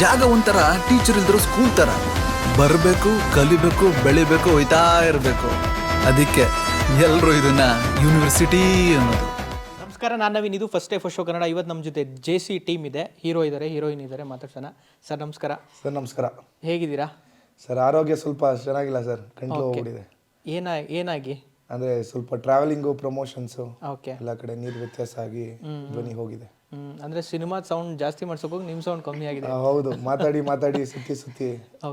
ಜಾಗ ಒಂಥರ ಟೀಚರ್ ಇಲ್ದಿರೋ ಸ್ಕೂಲ್ ಥರ ಬರಬೇಕು, ಕಲಿಬೇಕು, ಬೆಳಿಬೇಕು, ಹೋಯ್ತಾ ಇರಬೇಕು. ಅದಕ್ಕೆ ಎಲ್ಲರೂ ಇದನ್ನ ಯೂನಿವರ್ಸಿಟಿ ಅನ್ನೋದು. ನಮಸ್ಕಾರ, ನಾನು ನವೀನ್. ಇದು first day first show Kannada. ಇವತ್ತು ನಮ್ಮ ಜೊತೆ JC ಟೀಮ್ ಇದೆ, ಹೀರೋ ಇದ್ದಾರೆ, ಹೀರೋಯಿನ್ ಇದ್ದಾರೆ. ಮಾತಾಡ್ಸೋಣ. ಸರ್ ನಮಸ್ಕಾರ. ಸರ್ ನಮಸ್ಕಾರ. ಹೇಗಿದ್ದೀರಾ? ಸರ್ ಆರೋಗ್ಯ ಸ್ವಲ್ಪ ಚೆನ್ನಾಗಿಲ್ಲ ಸರ್, ಕಂಟ್ರೋಲ್ ಹೋಗ್ಬಿಟ್ಟಿದೆ. ಏನಾಗಿ? ಅಂದರೆ ಸ್ವಲ್ಪ ಟ್ರಾವೆಲಿಂಗು, ಪ್ರಮೋಷನ್ಸು ಓಕೆ, ಎಲ್ಲ ಕಡೆ ನೀರು ವ್ಯತ್ಯಾಸ ಆಗಿ ಧ್ವನಿ ಹೋಗಿದೆ. ಅಂದರೆ ಸಿನಿಮಾದ ಸೌಂಡ್ ಜಾಸ್ತಿ ಮಾಡ್ಸೋಕೆ ಹೋಗಿ ನಿಮ್ಮ ಸೌಂಡ್ ಕಮ್ಮಿ ಆಗಿದೆ. ಹೌದು, ಮಾತಾಡಿ ಮಾತಾಡಿ ಸುತ್ತಿ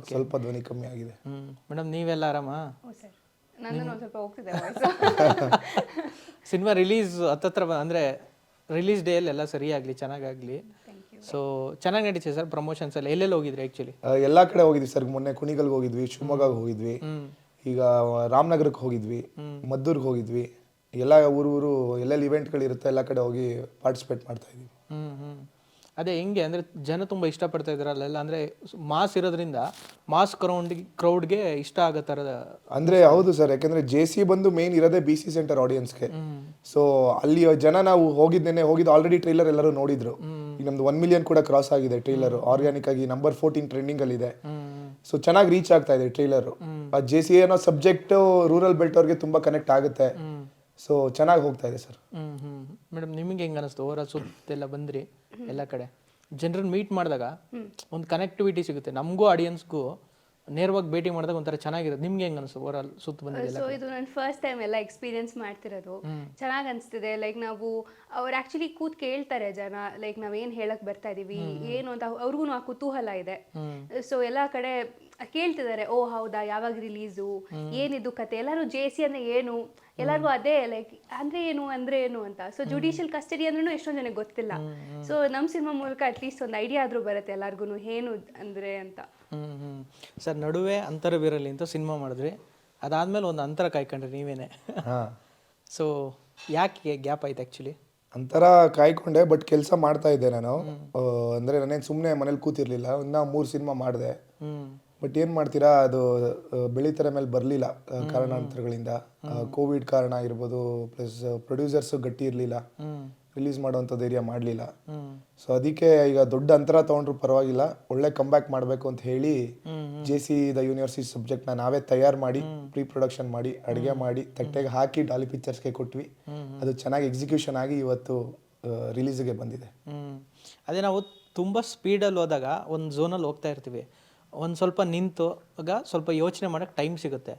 ಸ್ವಲ್ಪ ಧ್ವನಿ ಕಮ್ಮಿ ಆಗಿದೆ. ಮೇಡಮ್, ನೀವೆಲ್ಲ ಆರಾಮಾ? ಸ್ವಲ್ಪ ಹೋಗ್ತಿದೆ. ಸಿನಿಮಾ ರಿಲೀಸ್ ಹತ್ತತ್ರ ಅಂದರೆ ರಿಲೀಸ್ ಡೇ ಎಲ್ಲ ಸರಿಯಾಗಲಿ, ಚೆನ್ನಾಗಾಗಲಿ. ಸೊ ಚೆನ್ನಾಗಿ ನಡೀತಿದೆ ಸರ್ ಪ್ರಮೋಷನ್ಸ್ ಎಲ್ಲ. ಎಲ್ಲೆಲ್ಲಿ ಹೋಗಿದ್ರಿ ಆ್ಯಕ್ಚುಲಿ? ಎಲ್ಲ ಕಡೆ ಹೋಗಿದ್ವಿ ಸರ್. ಮೊನ್ನೆ ಕುಣಿಗಲ್ಗೆ ಹೋಗಿದ್ವಿ, ಶಿವಮೊಗ್ಗಗೆ ಹೋಗಿದ್ವಿ, ಈಗ ರಾಮನಗರಕ್ಕೆ ಹೋಗಿದ್ವಿ, ಮದ್ದೂರ್ಗೆ ಹೋಗಿದ್ವಿ. ಎಲ್ಲ ಊರು ಎಲ್ಲೆಲ್ಲಿ ಇವೆಂಟ್ಗಳಿರುತ್ತೆ ಎಲ್ಲ ಕಡೆ ಹೋಗಿ ಪಾರ್ಟಿಸಿಪೇಟ್ ಮಾಡ್ತಾ ಇದ್ವಿ. ಅದೇ ಹೆಂಗೆ ಅಂದರೆ ಜನ ತುಂಬ ಇಷ್ಟಪಡ್ತಾ ಇದ್ದಾರಲ್ಲ, ಅಂದರೆ ಮಾಸ್ ಇರೋದ್ರಿಂದ ಮಾಸ್ ಕ್ರೌಡ್ಗೆ ಇಷ್ಟ ಆಗೋ ಥರದ. ಅಂದರೆ ಹೌದು ಸರ್, ಯಾಕಂದರೆ JC ಬಂದು ಮೇನ್ ಇರೋದೇ BC ಸೆಂಟರ್ ಆಡಿಯನ್ಸ್ಗೆ. ಸೊ ಅಲ್ಲಿ ಜನ ನಾವು ಹೋಗಿದ್ದು ಆಲ್ರೆಡಿ ಟ್ರೈಲರ್ ಎಲ್ಲರೂ ನೋಡಿದ್ರು. ಈಗ ನಮ್ದು 1 ಮಿಲಿಯನ್ ಕೂಡ ಕ್ರಾಸ್ ಆಗಿದೆ ಟ್ರೈಲರ್. ಆರ್ಗ್ಯಾನಿಕ್ ಆಗಿ ನಂಬರ್ 14 ಟ್ರೆಂಡಿಂಗಲ್ಲಿದೆ. ಸೊ ಚೆನ್ನಾಗಿ ರೀಚ್ ಆಗ್ತಾ ಇದೆ ಟ್ರೈಲರ್. ಆ JC ಅನ್ನೋ ಸಬ್ಜೆಕ್ಟ್ ರೂರಲ್ ಬೆಲ್ಟ್ ಅವ್ರಿಗೆ ತುಂಬ ಕನೆಕ್ಟ್ ಆಗುತ್ತೆ. ಸೊ ಚೆನ್ನಾಗಿ ಹೋಗ್ತಾ ಇದೆ ಸರ್. ಮೇಡಮ್, ನಿಮಗೆ ಹೆಂಗೆ ಅನಿಸ್ತು? ಓವರಾಲ್ ಸುತ್ತೆಲ್ಲ ಬಂದ್ರಿ, ಎಲ್ಲ ಕಡೆ ಜನರನ್ನ ಮೀಟ್ ಮಾಡಿದಾಗ ಒಂದು ಕನೆಕ್ಟಿವಿಟಿ ಸಿಗುತ್ತೆ. ನಮಗೂ ಆಡಿಯನ್ಸ್ಗೂ ನೇರವಾಗಿ ಭೇಟಿ ಮಾಡಿದಾಗ ಒಂಥರ ಚೆನ್ನಾಗಿರುತ್ತೆ. ನಿಮ್ಗೆ ಹೆಂಗೆ ಅನಿಸ್ತು ಓವರಾಲ್ ಸುತ್ತ ಬಂದಿದೆ? ಸೊ ಇದು ನಾನು ಫಸ್ಟ್ ಟೈಮ್ ಎಲ್ಲ ಎಕ್ಸ್ಪೀರಿಯನ್ಸ್ ಮಾಡ್ತಿರೋದು. ಚೆನ್ನಾಗಿ ಅನಿಸ್ತಿದೆ. ಲೈಕ್ ನಾವು ಅವ್ರು ಆ್ಯಕ್ಚುಲಿ ಕೂತ್ ಕೇಳ್ತಾರೆ ಜನ, ಲೈಕ್ ನಾವೇನು ಹೇಳಕ್ ಬರ್ತಾ ಇದೀವಿ ಏನು ಅಂತ. ಅವ್ರಿಗೂ ಆ ಕುತೂಹಲ ಇದೆ. ಸೊ ಎಲ್ಲ ಕಡೆ ಕೇಳ್ತಿದ್ದಾರೆ, ಓ ಹೌದಾ, ಯಾವಾಗ ರಿಲೀಸು, ಏನಿದು ಕತೆ, ಎಲ್ಲರೂ JC ಅಂದ್ರೆ ಏನು, ಎಲ್ಲರಿಗೂ ಅದೇ ಲೈಕ್ ಅಂದ್ರೆ ಏನು ಅಂತ. ಸೊ ಜುಡಿಷಿಯಲ್ ಕಸ್ಟಡಿ ಅಂದ್ರೂ ಎಷ್ಟೊಂದು ಜನಕ್ಕೆ ಗೊತ್ತಿಲ್ಲ. ಸೊ ನಮ್ಮ ಸಿನಿಮಾ ಮೂಲಕ ಅಟ್ಲೀಸ್ಟ್ ಒಂದು ಐಡಿಯಾ ಆದ್ರೂ ಬರುತ್ತೆ ಎಲ್ಲರಿಗೂ ಏನು ಅಂದ್ರೆ ಅಂತ. ಸರ್, ನಡುವೆ ಅಂತರವಿರಲಿ ಅಂತ ಸಿನಿಮಾ ಮಾಡಿದ್ರಿ, ಅದಾದ್ಮೇಲೆ ಒಂದು ಅಂತರ ಕಾಯ್ಕೊಂಡ್ರಿ ನೀವೇನೆ. ಸೊ ಯಾಕೆ ಗ್ಯಾಪ್ ಆಯ್ತು ಆ್ಯಕ್ಚುಲಿ? ಅಂತರ ಕಾಯ್ಕೊಂಡೆ, ಬಟ್ ಕೆಲಸ ಮಾಡ್ತಾ ಇದ್ದೆ ನಾನು. ಅಂದರೆ ನಾನೇನು ಸುಮ್ಮನೆ ಮನೇಲಿ ಕೂತಿರ್ಲಿಲ್ಲ. ಇನ್ನೂ 3 ಸಿನಿಮಾ ಮಾಡಿದೆ. ಬಟ್ ಏನು ಮಾಡ್ತೀರಾ, ಅದು ಬೆಳೀತರ ಮೇಲೆ ಬರಲಿಲ್ಲ ಕಾರಣಾಂತರಗಳಿಂದ. ಕೋವಿಡ್ ಕಾರಣ ಇರ್ಬೋದು, ಪ್ಲಸ್ ಪ್ರೊಡ್ಯೂಸರ್ಸು ಗಟ್ಟಿ ಇರಲಿಲ್ಲ, ರಿಲೀಸ್ ಮಾಡೋವಂಥ ಧೈರ್ಯ ಮಾಡಲಿಲ್ಲ. ಸೊ ಅದಕ್ಕೆ ಈಗ ದೊಡ್ಡ ಅಂತರ ತೊಗೊಂಡ್ರು ಪರವಾಗಿಲ್ಲ, ಒಳ್ಳೆ ಕಂಬ್ಯಾಕ್ ಮಾಡಬೇಕು ಅಂತ ಹೇಳಿ JC ದ ಯೂನಿವರ್ಸಿಟಿ ಸಬ್ಜೆಕ್ಟ್ನ ನಾವೇ ತಯಾರು ಮಾಡಿ, ಪ್ರೀ ಪ್ರೊಡಕ್ಷನ್ ಮಾಡಿ, ಅಡುಗೆ ಮಾಡಿ, ತಟ್ಟೆಗೆ ಹಾಕಿ ಡಾಲಿ ಪಿಕ್ಚರ್ಸ್ಗೆ ಕೊಟ್ವಿ. ಅದು ಚೆನ್ನಾಗಿ ಎಕ್ಸಿಕ್ಯೂಷನ್ ಆಗಿ ಇವತ್ತು ರಿಲೀಸ್ಗೆ ಬಂದಿದೆ. ಅದೇ ನಾವು ತುಂಬ ಸ್ಪೀಡಲ್ಲಿ ಹೋದಾಗ ಒಂದು ಝೋನಲ್ಲಿ ಹೋಗ್ತಾ ಇರ್ತೀವಿ, ಒಂದು ಸ್ವಲ್ಪ ನಿಂತಾಗ ಸ್ವಲ್ಪ ಯೋಚನೆ ಮಾಡೋಕ್ಕೆ ಟೈಮ್ ಸಿಗುತ್ತೆ.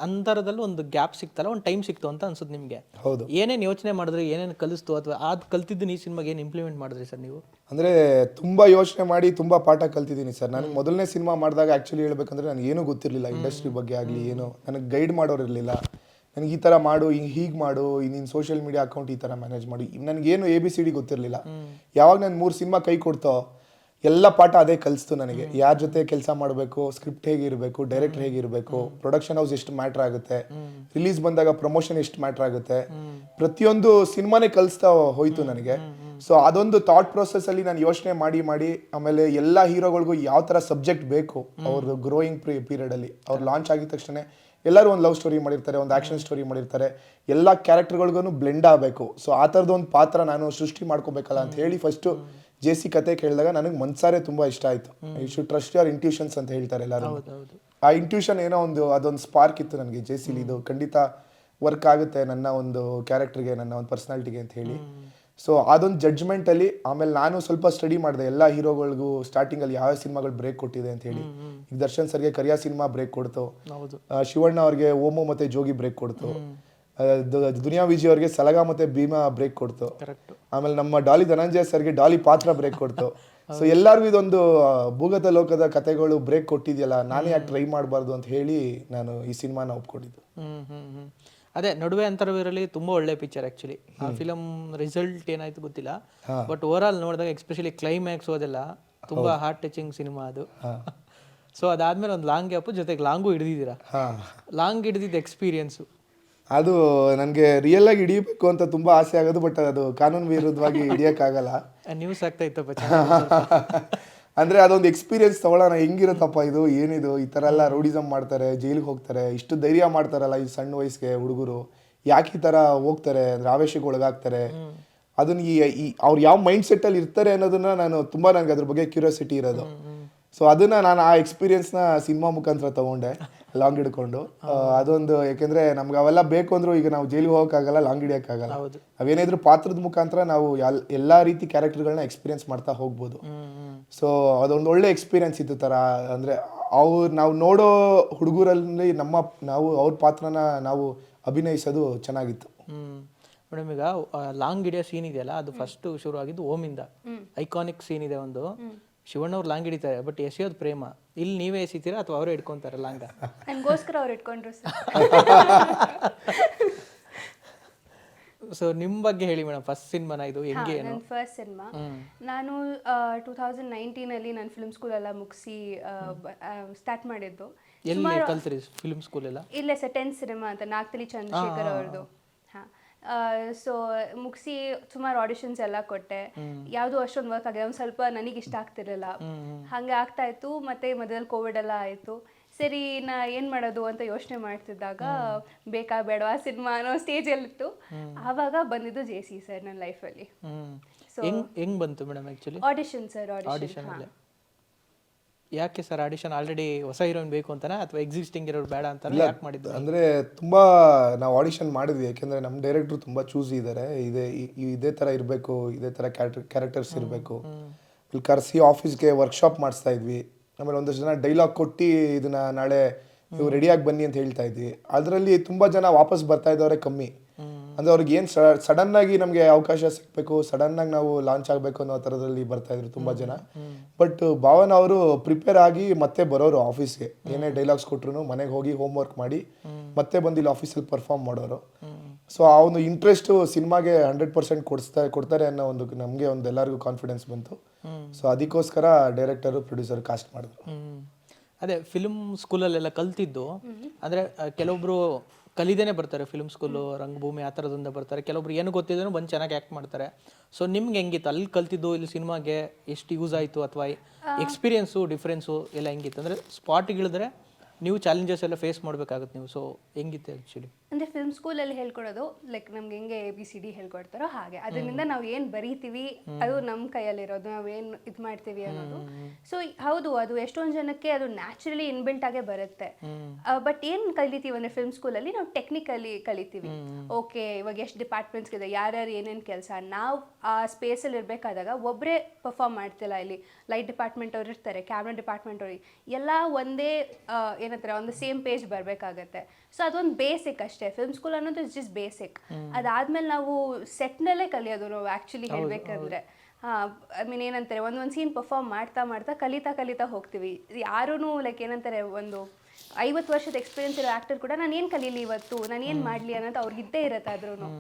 ಅಂತರದಲ್ಲಿ ಒಂದು ಗ್ಯಾಪ್ ಸಿಗ್ತಲ್ಲ, ಒಂದು ಟೈಮ್ ಸಿಕ್ತು ಅಂತ ಅನ್ಸುತ್ತೆ ನಿಮಗೆ? ಹೌದು. ಏನೇನು ಯೋಚನೆ ಮಾಡಿದ್ರಿ, ಏನೇನು ಕಲಿಸ್ತು, ಅಥವಾ ಅದು ಕಲ್ತಿದ್ದು ಈ ಸಿನಿಮಾಗೆ ಏನು ಇಂಪ್ಲಿಮೆಂಟ್ ಮಾಡಿದ್ರಿ ಸರ್ ನೀವು? ಅಂದರೆ ತುಂಬ ಯೋಚನೆ ಮಾಡಿ ತುಂಬ ಪಾಠ ಕಲ್ತಿದ್ದೀನಿ ಸರ್. ನನಗೆ ಮೊದಲನೇ ಸಿನಿಮಾ ಮಾಡಿದಾಗ ಆ್ಯಕ್ಚುಲಿ ಹೇಳ್ಬೇಕಂದ್ರೆ ನನಗೆ ಏನೂ ಗೊತ್ತಿರಲಿಲ್ಲ, ಇಂಡಸ್ಟ್ರಿ ಬಗ್ಗೆ ಆಗಲಿ ಏನು. ನನಗೆ ಗೈಡ್ ಮಾಡೋರು ಇರಲಿಲ್ಲ. ನನಗೆ ಈ ಥರ ಮಾಡು, ಹೀಗೆ ಮಾಡು, ನೀನು ಸೋಷಿಯಲ್ ಮೀಡಿಯಾ ಅಕೌಂಟ್ ಈ ಥರ ಮ್ಯಾನೇಜ್ ಮಾಡಿ, ನನಗೇನು ABCD ಗೊತ್ತಿರಲಿಲ್ಲ. ಯಾವಾಗ ನಾನು 3 ಸಿನಿಮಾ ಕೈ ಕೊಡ್ತೋ ಎಲ್ಲ ಪಾಠ ಅದೇ ಕಲಿಸ್ತು ನನಗೆ. ಯಾರ ಜೊತೆ ಕೆಲಸ ಮಾಡಬೇಕು, ಸ್ಕ್ರಿಪ್ಟ್ ಹೇಗಿರಬೇಕು, ಡೈರೆಕ್ಟರ್ ಹೇಗಿರಬೇಕು, ಪ್ರೊಡಕ್ಷನ್ ಹೌಸ್ ಎಷ್ಟು ಮ್ಯಾಟ್ರ್ ಆಗುತ್ತೆ, ರಿಲೀಸ್ ಬಂದಾಗ ಪ್ರಮೋಷನ್ ಎಷ್ಟು ಮ್ಯಾಟ್ರ್ ಆಗುತ್ತೆ, ಪ್ರತಿಯೊಂದು ಸಿನಿಮಾನೇ ಕಲಿಸ್ತಾ ಹೋಯ್ತು ನನಗೆ. ಸೊ ಅದೊಂದು ಥಾಟ್ ಪ್ರೊಸೆಸ್ಸಲ್ಲಿ ನಾನು ಯೋಚನೆ ಮಾಡಿ ಆಮೇಲೆ ಎಲ್ಲ ಹೀರೋಗಳಿಗೂ ಯಾವ ಥರ ಸಬ್ಜೆಕ್ಟ್ ಬೇಕು ಅವ್ರದ್ದು ಗ್ರೋಯಿಂಗ್ ಪೀರಿಯಡಲ್ಲಿ. ಅವ್ರು ಲಾಂಚ್ ಆಗಿದ ತಕ್ಷಣ ಎಲ್ಲರೂ ಒಂದು ಲವ್ ಸ್ಟೋರಿ ಮಾಡಿರ್ತಾರೆ, ಒಂದು ಆ್ಯಕ್ಷನ್ ಸ್ಟೋರಿ ಮಾಡಿರ್ತಾರೆ, ಎಲ್ಲ ಕ್ಯಾರೆಕ್ಟರ್ಗಳಿಗೂ ಬ್ಲೆಂಡ್ ಆಗಬೇಕು. ಸೊ ಆ ಥರದ್ದು ಒಂದು ಪಾತ್ರ ನಾನು ಸೃಷ್ಟಿ ಮಾಡ್ಕೋಬೇಕಲ್ಲ ಅಂತ ಹೇಳಿ ಫಸ್ಟು JC ಕತೆ ಕೇಳಿದಾಗ ನನಗೆ ಮನ್ಸಾರೆ ತುಂಬ ಇಷ್ಟ ಆಯಿತು. You should trust your intuitions ಅಂತ ಹೇಳ್ತಾರೆ ಎಲ್ಲರೂ. ಆ ಇಂಟ್ಯೂಷನ್ ಏನೋ ಅದೊಂದು ಸ್ಪಾರ್ಕ್ ಇತ್ತು ನನಗೆ JCಲಿ. ಇದು ಖಂಡಿತ ವರ್ಕ್ ಆಗುತ್ತೆ ನನ್ನ ಒಂದು ಕ್ಯಾರೆಕ್ಟರ್ಗೆ, ನನ್ನ ಒಂದು ಪರ್ಸ್ನಾಲಿಟಿಗೆ ಅಂತ ಹೇಳಿ. ಸೊ ಅದೊಂದು ಜಡ್ಜ್ಮೆಂಟಲ್ಲಿ ಆಮೇಲೆ ನಾನು ಸ್ವಲ್ಪ ಸ್ಟಡಿ ಮಾಡಿದೆ ಎಲ್ಲ ಹೀರೋಗಳಿಗೂ ಸ್ಟಾರ್ಟಿಂಗಲ್ಲಿ ಯಾವ ಸಿನಿಮಾಗಳು ಬ್ರೇಕ್ ಕೊಟ್ಟಿದೆ ಅಂತ ಹೇಳಿ. ಈಗ ದರ್ಶನ್ ಸರ್ಗೆ ಕರಿಯಾ ಸಿನಿಮಾ ಬ್ರೇಕ್ ಕೊಡ್ತು, ಶಿವಣ್ಣ ಅವ್ರಿಗೆ ಓಮೋ ಮತ್ತು ಜೋಗಿ ಬ್ರೇಕ್ ಕೊಡ್ತು, ದುನಿಯಾ ವಿಜಯ್ ಅವ್ರಿಗೆ ಸಲಗ ಮತ್ತೆ ಭೀಮಾ ಬ್ರೇಕ್ ಕೊಡ್ತು, ಆಮೇಲೆ ನಮ್ಮ ಡಾಲಿ ಧನಂಜಯ ಸರ್ಗೆ ಡಾಲಿ ಪಾತ್ರ ಬ್ರೇಕ್ ಕೊಡ್ತು. ಸೊ ಎಲ್ಲರಿಗೂ ಇದೊಂದು ಭೂಗತ ಲೋಕದ ಕಥೆಗಳು ಬ್ರೇಕ್ ಕೊಟ್ಟಿದೆಯಲ್ಲ, ನಾನೇ ಯಾಕೆ ಟ್ರೈ ಮಾಡಬಾರ್ದು ಅಂತ ಹೇಳಿ ನಾನು ಈ ಸಿನಿಮಾನ ಒಪ್ಕೊಂಡಿದ್ದು. ಅದೇ ನಡುವೆ ಅಂತರವಿರಲಿ ತುಂಬ ಒಳ್ಳೆ ಪಿಕ್ಚರ್ ಆ್ಯಕ್ಚುಲಿ. ಆ ಫಿಲಮ್ ರಿಸಲ್ಟ್ ಏನಾಯ್ತು ಗೊತ್ತಿಲ್ಲ, ಬಟ್ ಓವರ್ ಆಲ್ ನೋಡಿದಾಗ ಎಸ್ಪೆಷಲಿ ಕ್ಲೈಮ್ಯಾಕ್ಸ್ ಅದೆಲ್ಲ ತುಂಬ ಹಾರ್ಟ್ ಟಚಿಂಗ್ ಸಿನಿಮಾ ಅದು. ಸೊ ಅದಾದ್ಮೇಲೆ ಒಂದು ಲಾಂಗ್ ಗ್ಯಾಪು, ಜೊತೆಗೆ ಲಾಂಗು ಹಿಡಿದಿದ್ದೀರಾ. ಲಾಂಗ್ ಹಿಡಿದಿದ್ದ ಎಕ್ಸ್ಪೀರಿಯನ್ಸು? ಅದು ನನಗೆ ರಿಯಲ್ ಆಗಿ ಹಿಡಿಯಬೇಕು ಅಂತ ತುಂಬ ಆಸೆ ಆಗೋದು, ಬಟ್ ಅದು ಕಾನೂನು ವಿರುದ್ಧವಾಗಿ ಹಿಡಿಯೋಕ್ಕಾಗಲ್ಲ. ನ್ಯೂಸ್ ಆಗ್ತಾ ಇತ್ತಪ್ಪ. ಅಂದರೆ ಅದೊಂದು ಎಕ್ಸ್ಪೀರಿಯನ್ಸ್ ತೊಗೊಳ್ಳೋಣ, ಹೆಂಗಿರುತ್ತಪ್ಪ ಇದು, ಏನಿದು, ಈ ಥರ ಎಲ್ಲ ರೌಡಿಸಮ್ ಮಾಡ್ತಾರೆ, ಜೈಲಿಗೆ ಹೋಗ್ತಾರೆ, ಇಷ್ಟು ಧೈರ್ಯ ಮಾಡ್ತಾರಲ್ಲ ಈ ಸಣ್ಣ ವಯಸ್ಸಿಗೆ ಹುಡುಗರು, ಯಾಕೆ ಈ ಥರ ಹೋಗ್ತಾರೆ ಅಂದರೆ ಆವೇಶಕ್ಕೆ ಒಳಗಾಗ್ತಾರೆ. ಅದನ್ನ ಅವ್ರು ಯಾವ ಮೈಂಡ್ ಸೆಟ್ಟಲ್ಲಿ ಇರ್ತಾರೆ ಅನ್ನೋದನ್ನ ನನಗೆ ಅದ್ರ ಬಗ್ಗೆ ಕ್ಯೂರಿಯಾಸಿಟಿ ಇರೋದು. ಸೊ ಅದನ್ನ ನಾನು ಆ ಎಕ್ಸ್ಪೀರಿಯನ್ಸ್ನ ಸಿನಿಮಾ ಮುಖಾಂತರ ತಗೊಂಡೆ ಲಾಂಗ್ ಹಿಡ್ಕೊಂಡು. ಅದೊಂದು ಯಾಕೆಂದ್ರೆ ನಮ್ಗೆ ಅವೆಲ್ಲ ಬೇಕು ಅಂದ್ರೂ ಈಗ ನಾವು ಜೈಲಿಗೆ ಹೋಗೋಕ್ಕಾಗಲ್ಲ, ಲಾಂಗ್ ಹಿಡಿಯೋಕ್ಕಾಗಲ್ಲ. ನಾವೇನಿದ್ರು ಪಾತ್ರದ ಮುಖಾಂತರ ನಾವು ಎಲ್ಲಾ ರೀತಿ ಕ್ಯಾರೆಕ್ಟರ್ಗಳನ್ನ ಎಕ್ಸ್ಪೀರಿಯನ್ಸ್ ಮಾಡ್ತಾ ಹೋಗ್ಬೋದು. ಸೊ ಅದೊಂದು ಒಳ್ಳೆ ಎಕ್ಸ್ಪೀರಿಯನ್ಸ್ ಇತ್ತು ಥರ. ಅಂದರೆ ನಾವು ನೋಡೋ ಹುಡುಗರಲ್ಲಿ ನಾವು ಅವ್ರ ಪಾತ್ರನ ನಾವು ಅಭಿನಯಿಸೋದು ಚೆನ್ನಾಗಿತ್ತು. ಮೇಡಮ್, ಈಗ ಲಾಂಗ್ ಹಿಡಿಯೋ ಸೀನ್ ಇದೆಯಲ್ಲ, ಅದು ಫಸ್ಟ್ ಶುರು ಆಗಿದ್ದು ಓಮಿಂದ. ಐಕಾನಿಕ್ ಸೀನ್ ಇದೆ ಒಂದು, ಶಿವಣ್ಣವ್ರು ಲಾಂಗ್ ಹಿಡಿತಾರೆ, ಬಟ್ ಎಸೆಯೋದು ಪ್ರೇಮ. ಇಲ್ಲಿ ನೀವೇ ಎಸಿತೀರಾ ಅಥವಾ ಅವರೇ ಇಟ್ಕೊಂತಾರೆ ಲಾಂಗ? ನನಗೋಸ್ಕರ ಅವ್ರು ಇಟ್ಕೊಂಡ್ರು ಸರ್. ಸೊ ನಿಮ್ಮ ಬಗ್ಗೆ ಹೇಳಿ ಮೇಡಮ್, ಫಸ್ಟ್ ಸಿನಿಮಾನ ಇದು ಹೆಂಗೆ? ನನ್ನ ಫಸ್ಟ್ ಸಿನಿಮಾ ನಾನು 2019 ನಾನು ಫಿಲ್ಮ್ ಸ್ಕೂಲ್ ಎಲ್ಲ ಮುಗಿಸಿ ಸ್ಟಾರ್ಟ್ ಮಾಡಿದ್ದು. ಎಲ್ಲಿ ಕಲ್ತ್ರಿ ಫಿಲ್ಮ್ ಸ್ಕೂಲ್ ಎಲ್ಲ? ಇಲ್ಲೇ ಸರ್ 10th ಸಿನಿಮಾ ಅಂತ ನಾಗ್ತಲಿ ಚಂದ್ರಶೇಖರ್ ಅವ್ರದ್ದು. ಹಾಂ, ಸೊ ಮುಗಿಸಿ ಸುಮಾರು ಆಡಿಷನ್ಸ್ ಎಲ್ಲ ಕೊಟ್ಟೆ. ಯಾವುದು ಅಷ್ಟೊಂದು ವರ್ಕ್ ಆಗಿದೆ, ಒಂದು ಸ್ವಲ್ಪ ನನಗೆ ಇಷ್ಟ ಆಗ್ತಿರಲಿಲ್ಲ. ಹಾಗೆ ಆಗ್ತಾ ಇತ್ತು. ಮತ್ತೆ ಮಧ್ಯದಲ್ಲಿ ಕೋವಿಡ್ ಎಲ್ಲ ಆಯಿತು. ಸರಿ, ಏನು ಮಾಡೋದು ಅಂತ ಯೋಚನೆ ಮಾಡ್ತಿದ್ದಾಗ ಬೇಕಾ ಬೇಡವಾ ಸಿನಿಮಾ ಅನ್ನೋ ಸ್ಟೇಜಲ್ಲಿತ್ತು. ಆವಾಗ ಬಂದಿದ್ದು JC ಸರ್ ನನ್ನ ಲೈಫಲ್ಲಿ. ಸೊ ಹೆಂಗ್ ಬಂತು madam actually? Audition sir, audition. ಯಾಕೆ ಸರ್ ಆಡಿಷನ್? ಆಲ್ರೆಡಿ ಹೊಸ ಹೀರೋಯಿನ್ ಬೇಕು ಅಂತಾನೆ ಅಥವಾ ಎಕ್ಸಿಸ್ಟಿಂಗ್ ಇರೋರು ಬೇಡ ಅಂತಾನೆ ಯಾಕೆ ಮಾಡಿದ್ದು? ಅಂದರೆ ತುಂಬ ನಾವು ಆಡಿಷನ್ ಮಾಡಿದ್ವಿ. ಯಾಕೆಂದರೆ ನಮ್ಮ ಡೈರೆಕ್ಟ್ರು ತುಂಬ ಚೂಸ್ ಇದ್ದಾರೆ. ಇದೇ ಥರ ಇರಬೇಕು, ಇದೇ ಥರ ಕ್ಯಾರೆಕ್ಟರ್ಸ್ ಇರಬೇಕು. ಇಲ್ಲಿ ಕರೆಸಿ ಆಫೀಸ್ಗೆ ವರ್ಕ್ಶಾಪ್ ಮಾಡಿಸ್ತಾ ಇದ್ವಿ. ಆಮೇಲೆ ಒಂದಷ್ಟು ಜನ ಡೈಲಾಗ್ ಕೊಟ್ಟು ಇದನ್ನ ನಾಳೆ ನೀವು ರೆಡಿಯಾಗಿ ಬನ್ನಿ ಅಂತ ಹೇಳ್ತಾ ಇದ್ವಿ. ಅದರಲ್ಲಿ ತುಂಬ ಜನ ವಾಪಸ್ ಬರ್ತಾ ಇದ್ದವರೇ ಕಮ್ಮಿ. ಅಂದರೆ ಅವ್ರಿಗೆ ಏನು ಸಡನ್ನಾಗಿ ನಮಗೆ ಅವಕಾಶ ಸಿಗಬೇಕು, ಸಡನ್ನಾಗಿ ನಾವು ಲಾಂಚ್ ಆಗಬೇಕು ಅನ್ನೋ ಥರದಲ್ಲಿ ಬರ್ತಾ ಇದ್ರು ತುಂಬ ಜನ. ಬಟ್ ಭಾವನ ಅವರು ಪ್ರಿಪೇರ್ ಆಗಿ ಮತ್ತೆ ಬರೋರು ಆಫೀಸ್ಗೆ. ಏನೇ ಡೈಲಾಗ್ಸ್ ಕೊಟ್ರು ಮನೆಗೆ ಹೋಗಿ ಹೋಮ್ ವರ್ಕ್ ಮಾಡಿ ಮತ್ತೆ ಬಂದು ಇಲ್ಲಿ ಆಫೀಸಲ್ಲಿ ಪರ್ಫಾರ್ಮ್ ಮಾಡೋರು. ಸೊ ಆ ಒಂದು ಇಂಟ್ರೆಸ್ಟು ಸಿನಿಮಾಗೆ 100% ಕೊಡ್ತಾರೆ ಅನ್ನೋ ಒಂದು ನಮಗೆ ಒಂದು ಎಲ್ಲರಿಗೂ ಕಾನ್ಫಿಡೆನ್ಸ್ ಬಂತು. ಸೊ ಅದಕ್ಕೋಸ್ಕರ ಡೈರೆಕ್ಟರು ಪ್ರೊಡ್ಯೂಸರ್ ಕಾಸ್ಟ್ ಮಾಡಿದ್ರು. ಅದೇ ಫಿಲ್ಮ್ ಸ್ಕೂಲಲ್ಲೆಲ್ಲ ಕಲ್ತಿದ್ದು ಅಂದರೆ ಕೆಲವೊಬ್ರು ಕಲಿದೇನೆ ಬರ್ತಾರೆ ಫಿಲ್ಮ್ ಸ್ಕೂಲು, ರಂಗಭೂಮಿ ಆ ಥರದಿಂದ ಬರ್ತಾರೆ. ಕೆಲವೊಬ್ರು ಏನು ಗೊತ್ತಿದ್ರು ಬಂದು ಚೆನ್ನಾಗಿ ಆ್ಯಕ್ಟ್ ಮಾಡ್ತಾರೆ. ಸೊ ನಿಮ್ಗೆ ಹೆಂಗಿತ್ತು ಅಲ್ಲಿ ಕಲ್ತಿದ್ದು ಇಲ್ಲಿ ಸಿನಿಮಾಗೆ ಎಷ್ಟು ಯೂಸ್ ಆಯಿತು ಅಥವಾ ಎಕ್ಸ್ಪೀರಿಯನ್ಸು ಡಿಫ್ರೆನ್ಸು ಎಲ್ಲ ಹೆಂಗಿತ್ತು? ಅಂದರೆ ಸ್ಪಾಟಿಗೆ ಇಳಿದ್ರೆ ನೀವು ಚಾಲೆಂಜಸ್ ಎಲ್ಲ ಫೇಸ್ ಮಾಡಬೇಕಾಗುತ್ತೆ ನೀವು. ಸೊ ಹೆಂಗಿತ್ತು ಆ್ಯಕ್ಚುಲಿ? ಅಂದರೆ ಫಿಲ್ಮ್ ಸ್ಕೂಲಲ್ಲಿ ಹೇಳ್ಕೊಡೋದು ಲೈಕ್ ನಮ್ಗೆ ಹೆಂಗೆ ABCD ಹೇಳ್ಕೊಡ್ತಾರೋ ಹಾಗೆ. ಅದರಿಂದ ನಾವು ಏನು ಬರೀತೀವಿ ಅದು ನಮ್ಮ ಕೈಯಲ್ಲಿರೋದು, ನಾವೇನು ಇದು ಮಾಡ್ತೀವಿ ಅನ್ನೋದು. ಸೊ ಹೌದು, ಅದು ಎಷ್ಟೊಂದು ಜನಕ್ಕೆ ಅದು ನ್ಯಾಚುರಲಿ ಇನ್ಬಿಲ್ಟ್ ಆಗೇ ಬರುತ್ತೆ. ಬಟ್ ಏನು ಕಲಿತೀವಿ ಅಂದರೆ ಫಿಲ್ಮ್ ಸ್ಕೂಲಲ್ಲಿ ನಾವು ಟೆಕ್ನಿಕಲಿ ಕಲಿತೀವಿ. ಓಕೆ, ಇವಾಗ ಎಷ್ಟು ಡಿಪಾರ್ಟ್ಮೆಂಟ್ಸ್ ಇದೆ, ಯಾರ್ಯಾರು ಏನೇನು ಕೆಲಸ, ನಾವು ಆ ಸ್ಪೇಸಲ್ಲಿ ಇರಬೇಕಾದಾಗ ಒಬ್ಬರೇ ಪರ್ಫಾರ್ಮ್ ಮಾಡ್ತಿಲ್ಲ. ಇಲ್ಲಿ ಲೈಟ್ ಡಿಪಾರ್ಟ್ಮೆಂಟ್ ಅವ್ರು ಇರ್ತಾರೆ, ಕ್ಯಾಮ್ರಾ ಡಿಪಾರ್ಟ್ಮೆಂಟ್ ಅವ್ರಿಗೆ ಎಲ್ಲ ಒಂದೇ ಏನಂತಾರೆ ಒಂದು ಸೇಮ್ ಪೇಜ್ ಬರಬೇಕಾಗತ್ತೆ. ಸೊ ಅದೊಂದು ಬೇಸಿಕ್ ಅಷ್ಟೇ. ಫಿಲ್ಮ್ ಸ್ಕೂಲ್ ಅನ್ನೋದು ಇಸ್ ಜಸ್ಟ್ ಬೇಸಿಕ್. ಅದಾದ್ಮೇಲೆ ನಾವು ಸೆಟ್ನಲ್ಲೇ ಕಲಿಯೋದು ನಾವು ಆ್ಯಕ್ಚುಲಿ ಹೇಳಬೇಕಂದ್ರೆ. ಐ ಮೀನ್ ಏನಂತಾರೆ, ಒಂದೊಂದು ಸೀನ್ ಪರ್ಫಾರ್ಮ್ ಮಾಡ್ತಾ ಕಲಿತಾ ಹೋಗ್ತೀವಿ. ಯಾರೂ ಲೈಕ್ ಏನಂತಾರೆ, ಒಂದು 50 ವರ್ಷದ ಎಕ್ಸ್ಪೀರಿಯನ್ಸ್ ಇರೋ ಆ್ಯಕ್ಟರ್ ಕೂಡ ನಾನು ಏನು ಕಲೀಲಿ ಇವತ್ತು, ನಾನು ಏನು ಮಾಡಲಿ ಅನ್ನೋದು ಅವ್ರಿಗೆ ಇದ್ದೇ ಇರುತ್ತೆ ಆದ್ರೂ.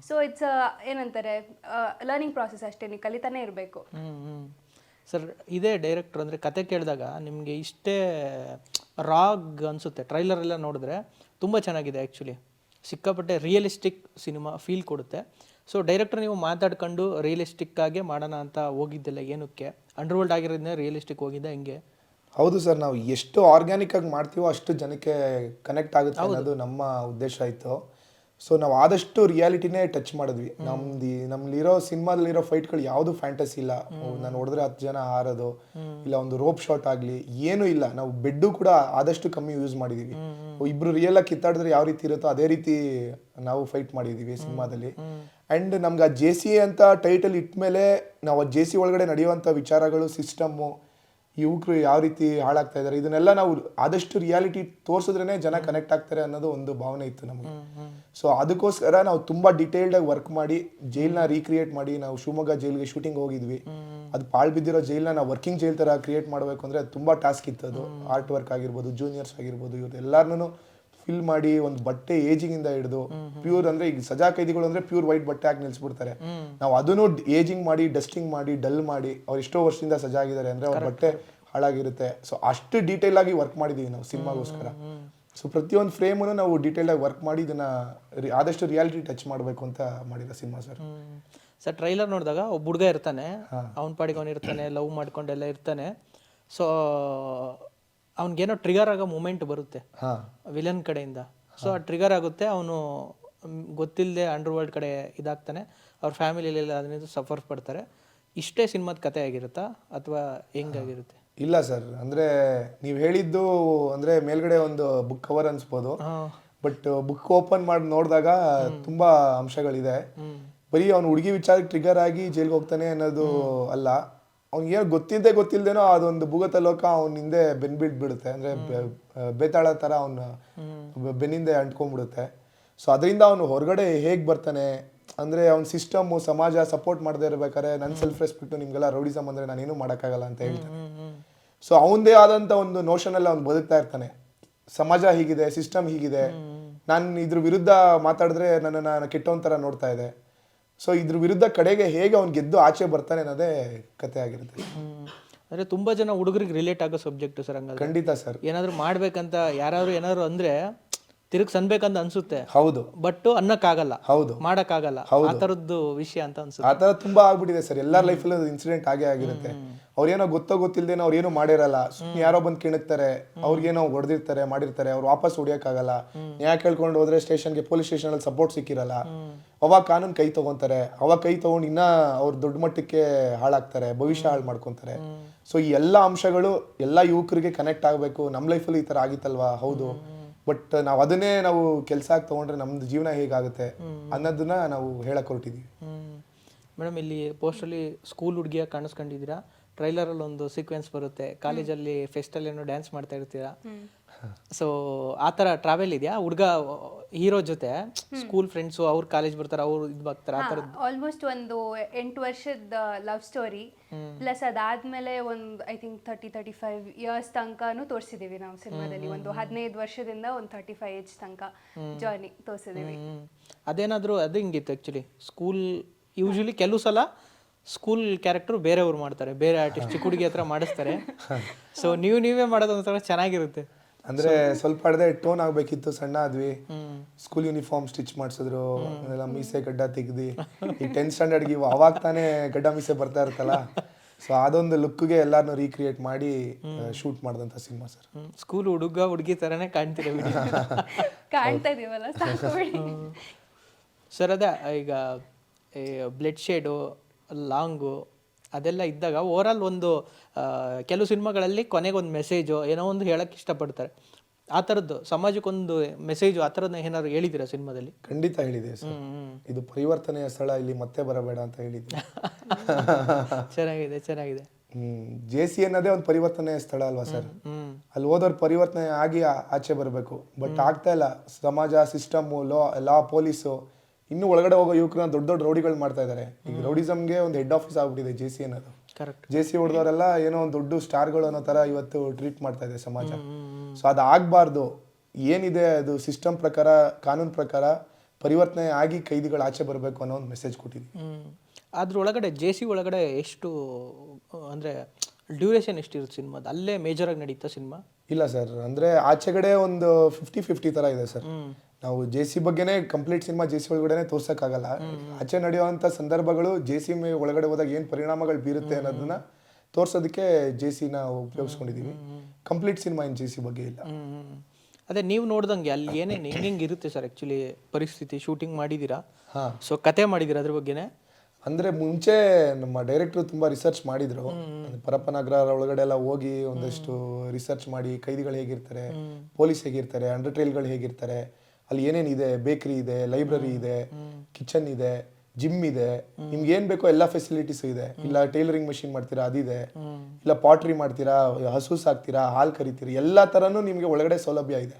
ಸೊ ಇಟ್ಸ್ ಏನಂತಾರೆ ಲರ್ನಿಂಗ್ ಪ್ರಾಸೆಸ್ ಅಷ್ಟೇ, ನೀವು ಕಲಿತಾನೆ ಇರಬೇಕು. ಸರ್, ಇದೇ ಡೈರೆಕ್ಟ್ರ್ ಅಂದರೆ ಕತೆ ಕೇಳಿದಾಗ ನಿಮಗೆ ಇಷ್ಟೇ ರಾಗ್ ಅನಿಸುತ್ತೆ. ಟ್ರೈಲರ್ ಎಲ್ಲ ನೋಡಿದ್ರೆ ತುಂಬ ಚೆನ್ನಾಗಿದೆ ಆ್ಯಕ್ಚುಲಿ. ಸಿಕ್ಕಾಪಟ್ಟೆ ರಿಯಲಿಸ್ಟಿಕ್ ಸಿನಿಮಾ ಫೀಲ್ ಕೊಡುತ್ತೆ. ಸೊ ಡೈರೆಕ್ಟರ್ ನೀವು ಮಾತಾಡ್ಕೊಂಡು ರಿಯಲಿಸ್ಟಿಕ್ಕಾಗೆ ಮಾಡೋಣ ಅಂತ ಹೋಗಿದ್ದಿಲ್ಲ ಏನಕ್ಕೆ? ಅಂಡರ್ವರ್ಲ್ಡ್ ಆಗಿರೋದನ್ನ ರಿಯಲಿಸ್ಟಿಕ್ ಹೋಗಿದ್ದೆ ಹೆಂಗೆ? ಹೌದು ಸರ್, ನಾವು ಎಷ್ಟು ಆರ್ಗ್ಯಾನಿಕ್ ಆಗಿ ಮಾಡ್ತೀವೋ ಅಷ್ಟು ಜನಕ್ಕೆ ಕನೆಕ್ಟ್ ಆಗುತ್ತೆ ಅನ್ನೋದು ನಮ್ಮ ಉದ್ದೇಶ ಇತ್ತು. ಸೊ ನಾವು ಆದಷ್ಟು ರಿಯಾಲಿಟಿನೇ ಟಚ್ ಮಾಡಿದ್ವಿ. ನಮ್ಮಲ್ಲಿರೋ ಸಿನಿಮಾದಲ್ಲಿರೋ ಫೈಟ್ಗಳು ಯಾವುದು ಫ್ಯಾಂಟಸಿ ಇಲ್ಲ. ನಾನು ನೋಡಿದ್ರೆ 10 ಜನ ಹಾರೋದು ಇಲ್ಲ, ಒಂದು ರೋಪ್ ಶಾಟ್ ಆಗಲಿ ಏನೂ ಇಲ್ಲ. ನಾವು ಬೆಡ್ಡು ಕೂಡ ಆದಷ್ಟು ಕಮ್ಮಿ ಯೂಸ್ ಮಾಡಿದೀವಿ. ಇಬ್ರು ರಿಯಲ್ ಆಗಿ ಕಿತ್ತಾಡಿದ್ರೆ ಯಾವ ರೀತಿ ಇರುತ್ತೋ ಅದೇ ರೀತಿ ನಾವು ಫೈಟ್ ಮಾಡಿದೀವಿ ಸಿನಿಮಾದಲ್ಲಿ. ಆ್ಯಂಡ್ ನಮ್ಗೆ ಆ JC ಅಂತ ಟೈಟಲ್ ಇಟ್ಮೇಲೆ ನಾವು ಆ JC ಒಳಗಡೆ ನಡೆಯುವಂಥ ವಿಚಾರಗಳು, ಸಿಸ್ಟಮ್ಮು, ಯುವಕರು ಯಾವ ರೀತಿ ಹಾಳಾಗ್ತಾ ಇದ್ದಾರೆ, ಇದನ್ನೆಲ್ಲ ನಾವು ಆದಷ್ಟು ರಿಯಾಲಿಟಿ ತೋರಿಸಿದ್ರೇ ಜನ ಕನೆಕ್ಟ್ ಆಗ್ತಾರೆ ಅನ್ನೋದು ಒಂದು ಭಾವನೆ ಇತ್ತು ನಮಗೆ. ಸೊ ಅದಕ್ಕೋಸ್ಕರ ನಾವು ತುಂಬ ಡಿಟೇಲ್ಡಾಗಿ ವರ್ಕ್ ಮಾಡಿ ಜೈಲನ್ನ ರೀಕ್ರಿಯೇಟ್ ಮಾಡಿ, ನಾವು ಶಿವಮೊಗ್ಗ ಜೈಲ್ಗೆ ಶೂಟಿಂಗ್ ಹೋಗಿದ್ವಿ. ಅದು ಪಾಳು ಬಿದ್ದಿರೋ ಜೈಲನ್ನ ನಾವು ವರ್ಕಿಂಗ್ ಜೈಲ್ ಥರ ಕ್ರಿಯೇಟ್ ಮಾಡಬೇಕು ಅಂದರೆ ಅದು ತುಂಬ ಟಾಸ್ಕ್ ಇತ್ತು. ಅದು ಆರ್ಟ್ ವರ್ಕ್ ಆಗಿರ್ಬೋದು, ಜೂನಿಯರ್ಸ್ ಆಗಿರ್ಬೋದು, ಇವ್ರು ಎಲ್ಲರನ್ನೂ ಫಿಲ್ ಮಾಡಿ ಒಂದು ಬಟ್ಟೆ ಏಜಿಂಗಿಂದ ಹಿಡಿದು ಪ್ಯೂರ್ ಅಂದರೆ ಈಗ ಸಜಾ ಕೈದಿಗಳು ಅಂದರೆ ಪ್ಯೂರ್ ವೈಟ್ ಬಟ್ಟೆ ಹಾಕಿ ನಿಲ್ಲಿಸ್ಬಿಡ್ತಾರೆ. ನಾವು ಅದನ್ನು ಏಜಿಂಗ್ ಮಾಡಿ, ಡಸ್ಟಿಂಗ್ ಮಾಡಿ, ಡಲ್ ಮಾಡಿ, ಅವ್ರು ಎಷ್ಟೋ ವರ್ಷದಿಂದ ಸಜಾ ಆಗಿದ್ದಾರೆ ಅಂದರೆ ಅವ್ರ ಬಟ್ಟೆ ಹಾಳಾಗಿರುತ್ತೆ. ಸೊ ಅಷ್ಟು ಡೀಟೇಲ್ ಆಗಿ ವರ್ಕ್ ಮಾಡಿದ್ದೀವಿ ನಾವು ಸಿನಿಮಾಗೋಸ್ಕರ. ಸೊ ಪ್ರತಿಯೊಂದು ಫ್ರೇಮನ್ನು ನಾವು ಡೀಟೇಲ್ ಆಗಿ ವರ್ಕ್ ಮಾಡಿ ಇದನ್ನ ಆದಷ್ಟು ರಿಯಾಲಿಟಿ ಟಚ್ ಮಾಡಬೇಕು ಅಂತ ಮಾಡಿರೋ ಸಿನಿಮಾ ಸರ್. ಸರ್, ಟ್ರೈಲರ್ ನೋಡಿದಾಗ ಒಬ್ಬ ಹುಡುಗ ಇರ್ತಾನೆ, ಅವ್ನ ಪಾಡಿಗೆ ಅವ್ನು ಇರ್ತಾನೆ, ಲವ್ ಮಾಡ್ಕೊಂಡೆಲ್ಲ ಇರ್ತಾನೆ. ಸೊ ಅವ್ನಿಗೇನೋ ಟ್ರಿಗರ್ ಆಗೋ ಮೂಮೆಂಟ್ ಬರುತ್ತೆ ವಿಲನ್ ಕಡೆಯಿಂದ. ಸೊ ಆ ಟ್ರಿಗರ್ ಆಗುತ್ತೆ, ಅವನು ಗೊತ್ತಿಲ್ಲದೆ ಅಂಡರ್ ವರ್ಲ್ಡ್ ಕಡೆ ಇದಾಗ್ತಾನೆ. ಅವ್ರ ಫ್ಯಾಮಿಲಿಯಲ್ಲೆಲ್ಲ ಅದರಿಂದ ಸಫರ್ ಪಡ್ತಾರೆ. ಇಷ್ಟೇ ಸಿನಿಮಾದ ಕತೆ ಆಗಿರುತ್ತಾ ಅಥವಾ ಹೆಂಗಾಗಿರುತ್ತೆ? ಇಲ್ಲ ಸರ್, ಅಂದರೆ ನೀವು ಹೇಳಿದ್ದು ಅಂದರೆ ಮೇಲ್ಗಡೆ ಒಂದು ಬುಕ್ ಕವರ್ ಅನ್ಸ್ಬೋದು, ಬಟ್ ಬುಕ್ ಓಪನ್ ಮಾಡಿ ನೋಡಿದಾಗ ತುಂಬ ಅಂಶಗಳಿದೆ. ಬರೀ ಅವ್ನು ಹುಡುಗಿ ವಿಚಾರಕ್ಕೆ ಟ್ರಿಗರ್ ಆಗಿ ಜೈಲ್ಗೆ ಹೋಗ್ತಾನೆ ಅನ್ನೋದು ಅಲ್ಲ, ಅವ್ನಿಗೆ ಏನೋ ಗೊತ್ತಿಲ್ದೇನೋ ಅದೊಂದು ಭೂಗತ ಲೋಕ ಅವ್ನ ಹಿಂದೆ ಬಿಡುತ್ತೆ, ಅಂದರೆ ಬೇತಾಳ ಥರ ಅವನ ಬೆನ್ನಿಂದೆ ಅಂಟ್ಕೊಂಡ್ಬಿಡುತ್ತೆ. ಸೊ ಅದರಿಂದ ಅವನು ಹೊರಗಡೆ ಹೇಗೆ ಬರ್ತಾನೆ ಅಂದರೆ ಅವ್ನ ಸಿಸ್ಟಮ್ಮು ಸಮಾಜ ಸಪೋರ್ಟ್ ಮಾಡದೇ ಇರ್ಬೇಕಾದ್ರೆ ನನ್ನ ಸೆಲ್ಫ್ ರೆಸ್ಪೆಕ್ಟು ನಿಮಗೆಲ್ಲ ರೌಡಿಸಮ್ ಅಂದರೆ ನಾನೇನು ಮಾಡೋಕ್ಕಾಗಲ್ಲ ಅಂತ ಹೇಳ್ತಾನೆ. ಸೊ ಅವನದೇ ಆದಂಥ ಒಂದು ನೋಷನಲ್ಲಿ ಅವ್ನು ಬದುಕ್ತಾ ಇರ್ತಾನೆ. ಸಮಾಜ ಹೀಗಿದೆ, ಸಿಸ್ಟಮ್ ಹೀಗಿದೆ, ನಾನು ಇದ್ರ ವಿರುದ್ಧ ಮಾತಾಡಿದ್ರೆ ನನ್ನನ್ನು ಕೆಟ್ಟವನ ಥರ ನೋಡ್ತಾ ಇದೆ. ಸೊ ಇದ್ರ ವಿರುದ್ಧ ಕಡೆಗೆ ಹೇಗೆ ಅವ್ನು ಗೆದ್ದು ಆಚೆ ಬರ್ತಾನೆ ಅನ್ನೋದೇ ಕತೆ ಆಗಿರುತ್ತೆ. ಅಂದರೆ ತುಂಬ ಜನ ಹುಡುಗರಿಗೆ ರಿಲೇಟ್ ಆಗೋ ಸಬ್ಜೆಕ್ಟ್ ಸರ್. ಹಂಗಾದ್ರೆ ಖಂಡಿತ ಸರ್. ಏನಾದರೂ ಮಾಡ್ಬೇಕಂತ ಯಾರಾದ್ರು ಏನಾದ್ರು ಅಂದರೆ ತಿರುಗಿ ಸನ್ಬೇಕಂತ ಅನ್ಸುತ್ತೆ, ಹೌದು, ಬಟ್ ಅನ್ನಕ್ಕಾಗಲ್ಲ, ಹೌದು, ಮಾಡೋಕ್ಕಾಗಲ್ಲ, ಆ ಥರದ್ದು ವಿಷಯ ಅಂತ ಅನ್ಸುತ್ತೆ. ಆ ಥರ ತುಂಬಾ ಆಗ್ಬಿಟ್ಟಿದೆ ಸರ್. ಎಲ್ಲರ ಲೈಫಲ್ಲಿ ಇನ್ಸಿಡೆಂಟ್ ಆಗೇ ಆಗಿರುತ್ತೆ. ಅವ್ರೇನೋ ಗೊತ್ತಿಲ್ದೇನೋ ಅವ್ರು ಏನೋ ಮಾಡಿರಲ್ಲ, ಸುಮ್ಮನೆ ಯಾರೋ ಬಂದು ಕಿಣಕ್ತಾರೆ, ಅವ್ರಿಗೇನೋ ಹೊಡೆದಿರ್ತಾರೆ, ಮಾಡಿರ್ತಾರೆ, ಅವ್ರು ವಾಪಸ್ ಹೊಡಿಯೋಕ್ಕಾಗಲ್ಲ. ನ್ಯಾಯ ಕೇಳ್ಕೊಂಡು ಹೋದ್ರೆ ಸ್ಟೇಷನ್ಗೆ, ಪೊಲೀಸ್ ಸ್ಟೇಷನಲ್ಲಿ ಸಪೋರ್ಟ್ ಸಿಕ್ಕಿರಲ್ಲ. ಅವಾಗ ಕಾನೂನು ಕೈ ತಗೊಂತಾರೆ, ಅವಾಗ ಕೈ ತಗೊಂಡು ಇನ್ನ ಅವ್ರು ದೊಡ್ಡ ಮಟ್ಟಕ್ಕೆ ಹಾಳಾಗ್ತಾರೆ, ಭವಿಷ್ಯ ಹಾಳು ಮಾಡ್ಕೊತಾರೆ. ಸೊ ಈ ಎಲ್ಲ ಅಂಶಗಳು ಎಲ್ಲ ಯುವಕರಿಗೆ ಕನೆಕ್ಟ್ ಆಗಬೇಕು. ನಮ್ಮ ಲೈಫಲ್ಲಿ ಈ ಥರ ಆಗಿತ್ತಲ್ವಾ, ಹೌದು, ಬಟ್ ನಾವು ಅದನ್ನೇ ನಾವು ಕೆಲಸ ಆಗಿ ತೊಗೊಂಡ್ರೆ ನಮ್ದು ಜೀವನ ಹೇಗಾಗುತ್ತೆ ಅನ್ನೋದನ್ನ ನಾವು ಹೇಳಕ್ ಹೊರಟಿದ್ದೀವಿ. ಮೇಡಮ್, ಇಲ್ಲಿ ಪೋಸ್ಟಲ್ಲಿ ಸ್ಕೂಲ್ ಹುಡುಗಿಯಾಗಿ ಕಾಣಿಸ್ಕೊಂಡಿದ್ದೀರಾ. ಟ್ರೈಲರಲ್ಲಿ ಒಂದು ಸೀಕ್ವೆನ್ಸ್ ಬರುತ್ತೆ, ಕಾಲೇಜಲ್ಲಿ ಫೆಸ್ಟಲ್ಲಿ ಏನೋ ಡ್ಯಾನ್ಸ್ ಮಾಡ್ತಾ ಇರ್ತೀರಾ. ಸೊ ಆ ಥರ ಟ್ರಾವೆಲ್ ಇದೆಯಾ ಹುಡುಗ ಹೀರೋ ಜೊತೆ? ಸ್ಕೂಲ್ ಫ್ರೆಂಡ್ಸು ಅವ್ರ ಕಾಲೇಜ್ ಬರ್ತಾರೆ, ಅವ್ರು ಇದು ಬರ್ತಾರೆ, ಆ ಥರದ್ದು? ಆಲ್ಮೋಸ್ಟ್ ಒಂದು 8 ವರ್ಷದ ಲವ್ ಸ್ಟೋರಿ, ಪ್ಲಸ್ ಅದಾದ್ಮೇಲೆ ಒಂದು ಐ ಥಿಂಕ್ 30-35 ಇಯರ್ಸ್ ತನಕನೂ ತೋರಿಸಿದೀವಿ ನಾವು ಸಿನಿಮಾದಲ್ಲಿ. ಒಂದು 15 ವರ್ಷದಿಂದ ಒಂದು 35 ಏಜ್ ತನಕ ಜರ್ನಿ ತೋರಿಸಿದೀವಿ. ಅದೇನಾದರೂ ಅದು ಹಿಂಗಿತ್ತು ಆ್ಯಕ್ಚುಲಿ. ಸ್ಕೂಲ್ ಯೂಶಲಿ ಕೆಲವು ಸಲ ಸ್ಕೂಲ್ ಕ್ಯಾರೆಕ್ಟರ್ ಬೇರೆಯವ್ರು ಮಾಡ್ತಾರೆ, ಬೇರೆ ಆರ್ಟಿಸ್ಟ್ ಚಿಕ್ಕ ಹುಡುಗಿ ಹತ್ರ ಮಾಡಿಸ್ತಾರೆ. ಸೊ ನೀವೇ ಮಾಡೋದು ಒಂಥರ ಚೆನ್ನಾಗಿರುತ್ತೆ. ಅಂದ್ರೆ ಸ್ವಲ್ಪ ಅಡ್ದೆ ಟೋನ್ ಆಗ್ಬೇಕಿತ್ತು, ಸಣ್ಣ ಆದ್ವಿ, ಸ್ಕೂಲ್ ಯೂನಿಫಾರ್ಮ್ ಸ್ಟಿಚ್ ಮಾಡಿಸಿದ್ರು, ಎಲ್ಲ ಮೀಸೆ ಗಡ್ಡ ತೆಗ್ದು. ಈ 10th ಸ್ಟ್ಯಾಂಡರ್ಡ್ಗೆ ಅವಾಗ ತಾನೇ ಗಡ್ಡ ಮೀಸೆ ಬರ್ತಾ ಇರ್ತಲ್ಲ, ಸೊ ಅದೊಂದು ಲುಕ್ಗೆ ಎಲ್ಲಾರನ್ನೂ ರೀಕ್ರಿಯೇಟ್ ಮಾಡಿ ಶೂಟ್ ಮಾಡಿದಂಥ ಸಿನಿಮಾ ಸರ್. ಸ್ಕೂಲ್ ಹುಡುಗಿ ಥರನೇ ಕಾಣ್ತೀರ ಕಾಣ್ತಾ ಇದೀವಲ್ಲ, ಸರ್. ಅದೇ ಈಗ ಬ್ಲಡ್ ಶೇಡು, ಲಾಂಗು ಅದೆಲ್ಲ ಇದ್ದಾಗ ಓವರಾಲ್ ಒಂದು ಕೆಲವು ಸಿನಿಮಾಗಳಲ್ಲಿ ಕೊನೆಗೊಂದು ಮೆಸೇಜು ಏನೋ ಒಂದು ಹೇಳಕ್ಕೆ ಇಷ್ಟಪಡ್ತಾರೆ. ಆ ಥರದ್ದು ಸಮಾಜಕ್ಕೊಂದು ಮೆಸೇಜು ಆ ಥರದ್ದು ಏನಾದ್ರು ಹೇಳಿದ್ದೀರಾ ಸಿನಿಮಾದಲ್ಲಿ? ಖಂಡಿತ ಹೇಳಿದೆ ಸರ್. ಇದು ಪರಿವರ್ತನೆಯ ಸ್ಥಳ, ಇಲ್ಲಿ ಮತ್ತೆ ಬರಬೇಡ ಅಂತ ಹೇಳಿದ್ದೆ. ಚೆನ್ನಾಗಿದೆ. JC ಅನ್ನೋದೇ ಒಂದು ಪರಿವರ್ತನೆಯ ಸ್ಥಳ ಅಲ್ವಾ ಸರ್. ಅಲ್ಲಿ ಹೋದವ್ರು ಪರಿವರ್ತನೆ ಆಗಿ ಆಚೆ ಬರಬೇಕು, ಬಟ್ ಆಗ್ತಾ ಇಲ್ಲ. ಸಮಾಜ, ಸಿಸ್ಟಮ್ಮು, ಲಾ, ಪೊಲೀಸು ಇನ್ನು ಒಳಗಡೆ ಹೋಗೋ ಯುವಕರನ್ನ ದೊಡ್ಡ ರೌಡಿಗಳು ಮಾಡ್ತಾ ಇದ್ದಾರೆ. ಈಗ ರೌಡಿಸಮ್ಗೆ ಒಂದು ಹೆಡ್ ಆಫೀಸ್ ಆಗ್ಬಿಟ್ಟಿದೆ JC ಅನ್ನೋದು. JC ಹೊಡೆದವರೆಲ್ಲ ಏನೋ ಒಂದು ದೊಡ್ಡ ಸ್ಟಾರ್ಗಳು ಅನ್ನೋ ಥರ ಇವತ್ತು ಟ್ರೀಟ್ ಮಾಡ್ತಾ ಇದೆ ಸಮಾಜ. ಸೊ ಅದು ಆಗಬಾರ್ದು. ಏನಿದೆ ಅದು ಸಿಸ್ಟಮ್ ಪ್ರಕಾರ, ಕಾನೂನು ಪ್ರಕಾರ ಪರಿವರ್ತನೆ ಆಗಿ ಕೈದಿಗಳು ಆಚೆ ಬರಬೇಕು ಅನ್ನೋ ಒಂದು ಮೆಸೇಜ್ ಕೊಟ್ಟಿದ್ವಿ. ಅದ್ರೊಳಗಡೆ JC ಒಳಗಡೆ ಎಷ್ಟು ಅಂದರೆ ಡ್ಯೂರೇಷನ್ ಎಷ್ಟಿರುತ್ತೆ ಸಿನಿಮಾದ? ಅಲ್ಲೇ ಮೇಜರಾಗಿ ನಡೀತಾ ಸಿನಿಮಾ? ಇಲ್ಲ ಸರ್, ಅಂದರೆ ಆಚೆಗಡೆ ಒಂದು 50-50 ಥರ ಇದೆ ಸರ್. ನಾವು JC ಬಗ್ಗೆನೇ ಕಂಪ್ಲೀಟ್ ಸಿನಿಮಾ JC ಒಳಗಡೆ ತೋರ್ಸೋಕ್ಕಾಗಲ್ಲ. ಆಚೆ ನಡೆಯುವಂಥ ಸಂದರ್ಭಗಳು JC ಒಳಗಡೆ ಹೋದಾಗ ಏನು ಪರಿಣಾಮಗಳು ಬೀರುತ್ತೆ ಅನ್ನೋದನ್ನ ತೋರ್ಸೋದಕ್ಕೆ JCನ ಉಪಯೋಗಿಸ್ಕೊಂಡಿದ್ದೀವಿ. ಕಂಪ್ಲೀಟ್ ಸಿನಿಮಾ ಏನು JC ಬಗ್ಗೆ ಇಲ್ಲ. ಅದೇ ನೀವು ನೋಡ್ದಂಗೆ ಅಲ್ಲಿ ಏನೇನು ಹೆಂಗೆ ಇರುತ್ತೆ ಸರ್ ಆ್ಯಕ್ಚುಲಿ ಪರಿಸ್ಥಿತಿ? ಶೂಟಿಂಗ್ ಮಾಡಿದ್ದೀರಾ, ಸೊ ಕತೆ ಮಾಡಿದ್ದೀರಾ ಅದ್ರ ಬಗ್ಗೆನೇ? ಅಂದರೆ ಮುಂಚೆ ನಮ್ಮ ಡೈರೆಕ್ಟ್ರು ತುಂಬ ರಿಸರ್ಚ್ ಮಾಡಿದ್ರು. ಪರಪ್ಪನಗರ ಒಳಗಡೆ ಎಲ್ಲ ಹೋಗಿ ಒಂದಷ್ಟು ರಿಸರ್ಚ್ ಮಾಡಿ, ಕೈದಿಗಳು ಹೇಗಿರ್ತಾರೆ, ಪೊಲೀಸ್ ಹೇಗಿರ್ತಾರೆ, ಅಂಡರ್ ಟ್ರೈಲ್ಗಳು ಹೇಗಿರ್ತಾರೆ, ಅಲ್ಲಿ ಏನೇನಿದೆ, ಬೇಕ್ರಿ ಇದೆ, ಲೈಬ್ರರಿ ಇದೆ, ಕಿಚನ್ ಇದೆ, ಜಿಮ್ ಇದೆ, ನಿಮ್ಗೆ ಏನ್ ಬೇಕೋ ಎಲ್ಲ ಫೆಸಿಲಿಟೀಸ್ ಇದೆ. ಇಲ್ಲ ಟೈಲರಿಂಗ್ ಮಷಿನ್ ಮಾಡ್ತೀರಾ ಅದಿದೆ, ಇಲ್ಲ ಪಾಟ್ರಿ ಮಾಡ್ತೀರಾ, ಹಸು ಸಾಕ್ತೀರಾ, ಹಾಲು ಕರಿತೀರಿ, ಎಲ್ಲಾ ತರನು ನಿಮ್ಗೆ ಒಳಗಡೆ ಸೌಲಭ್ಯ ಇದೆ.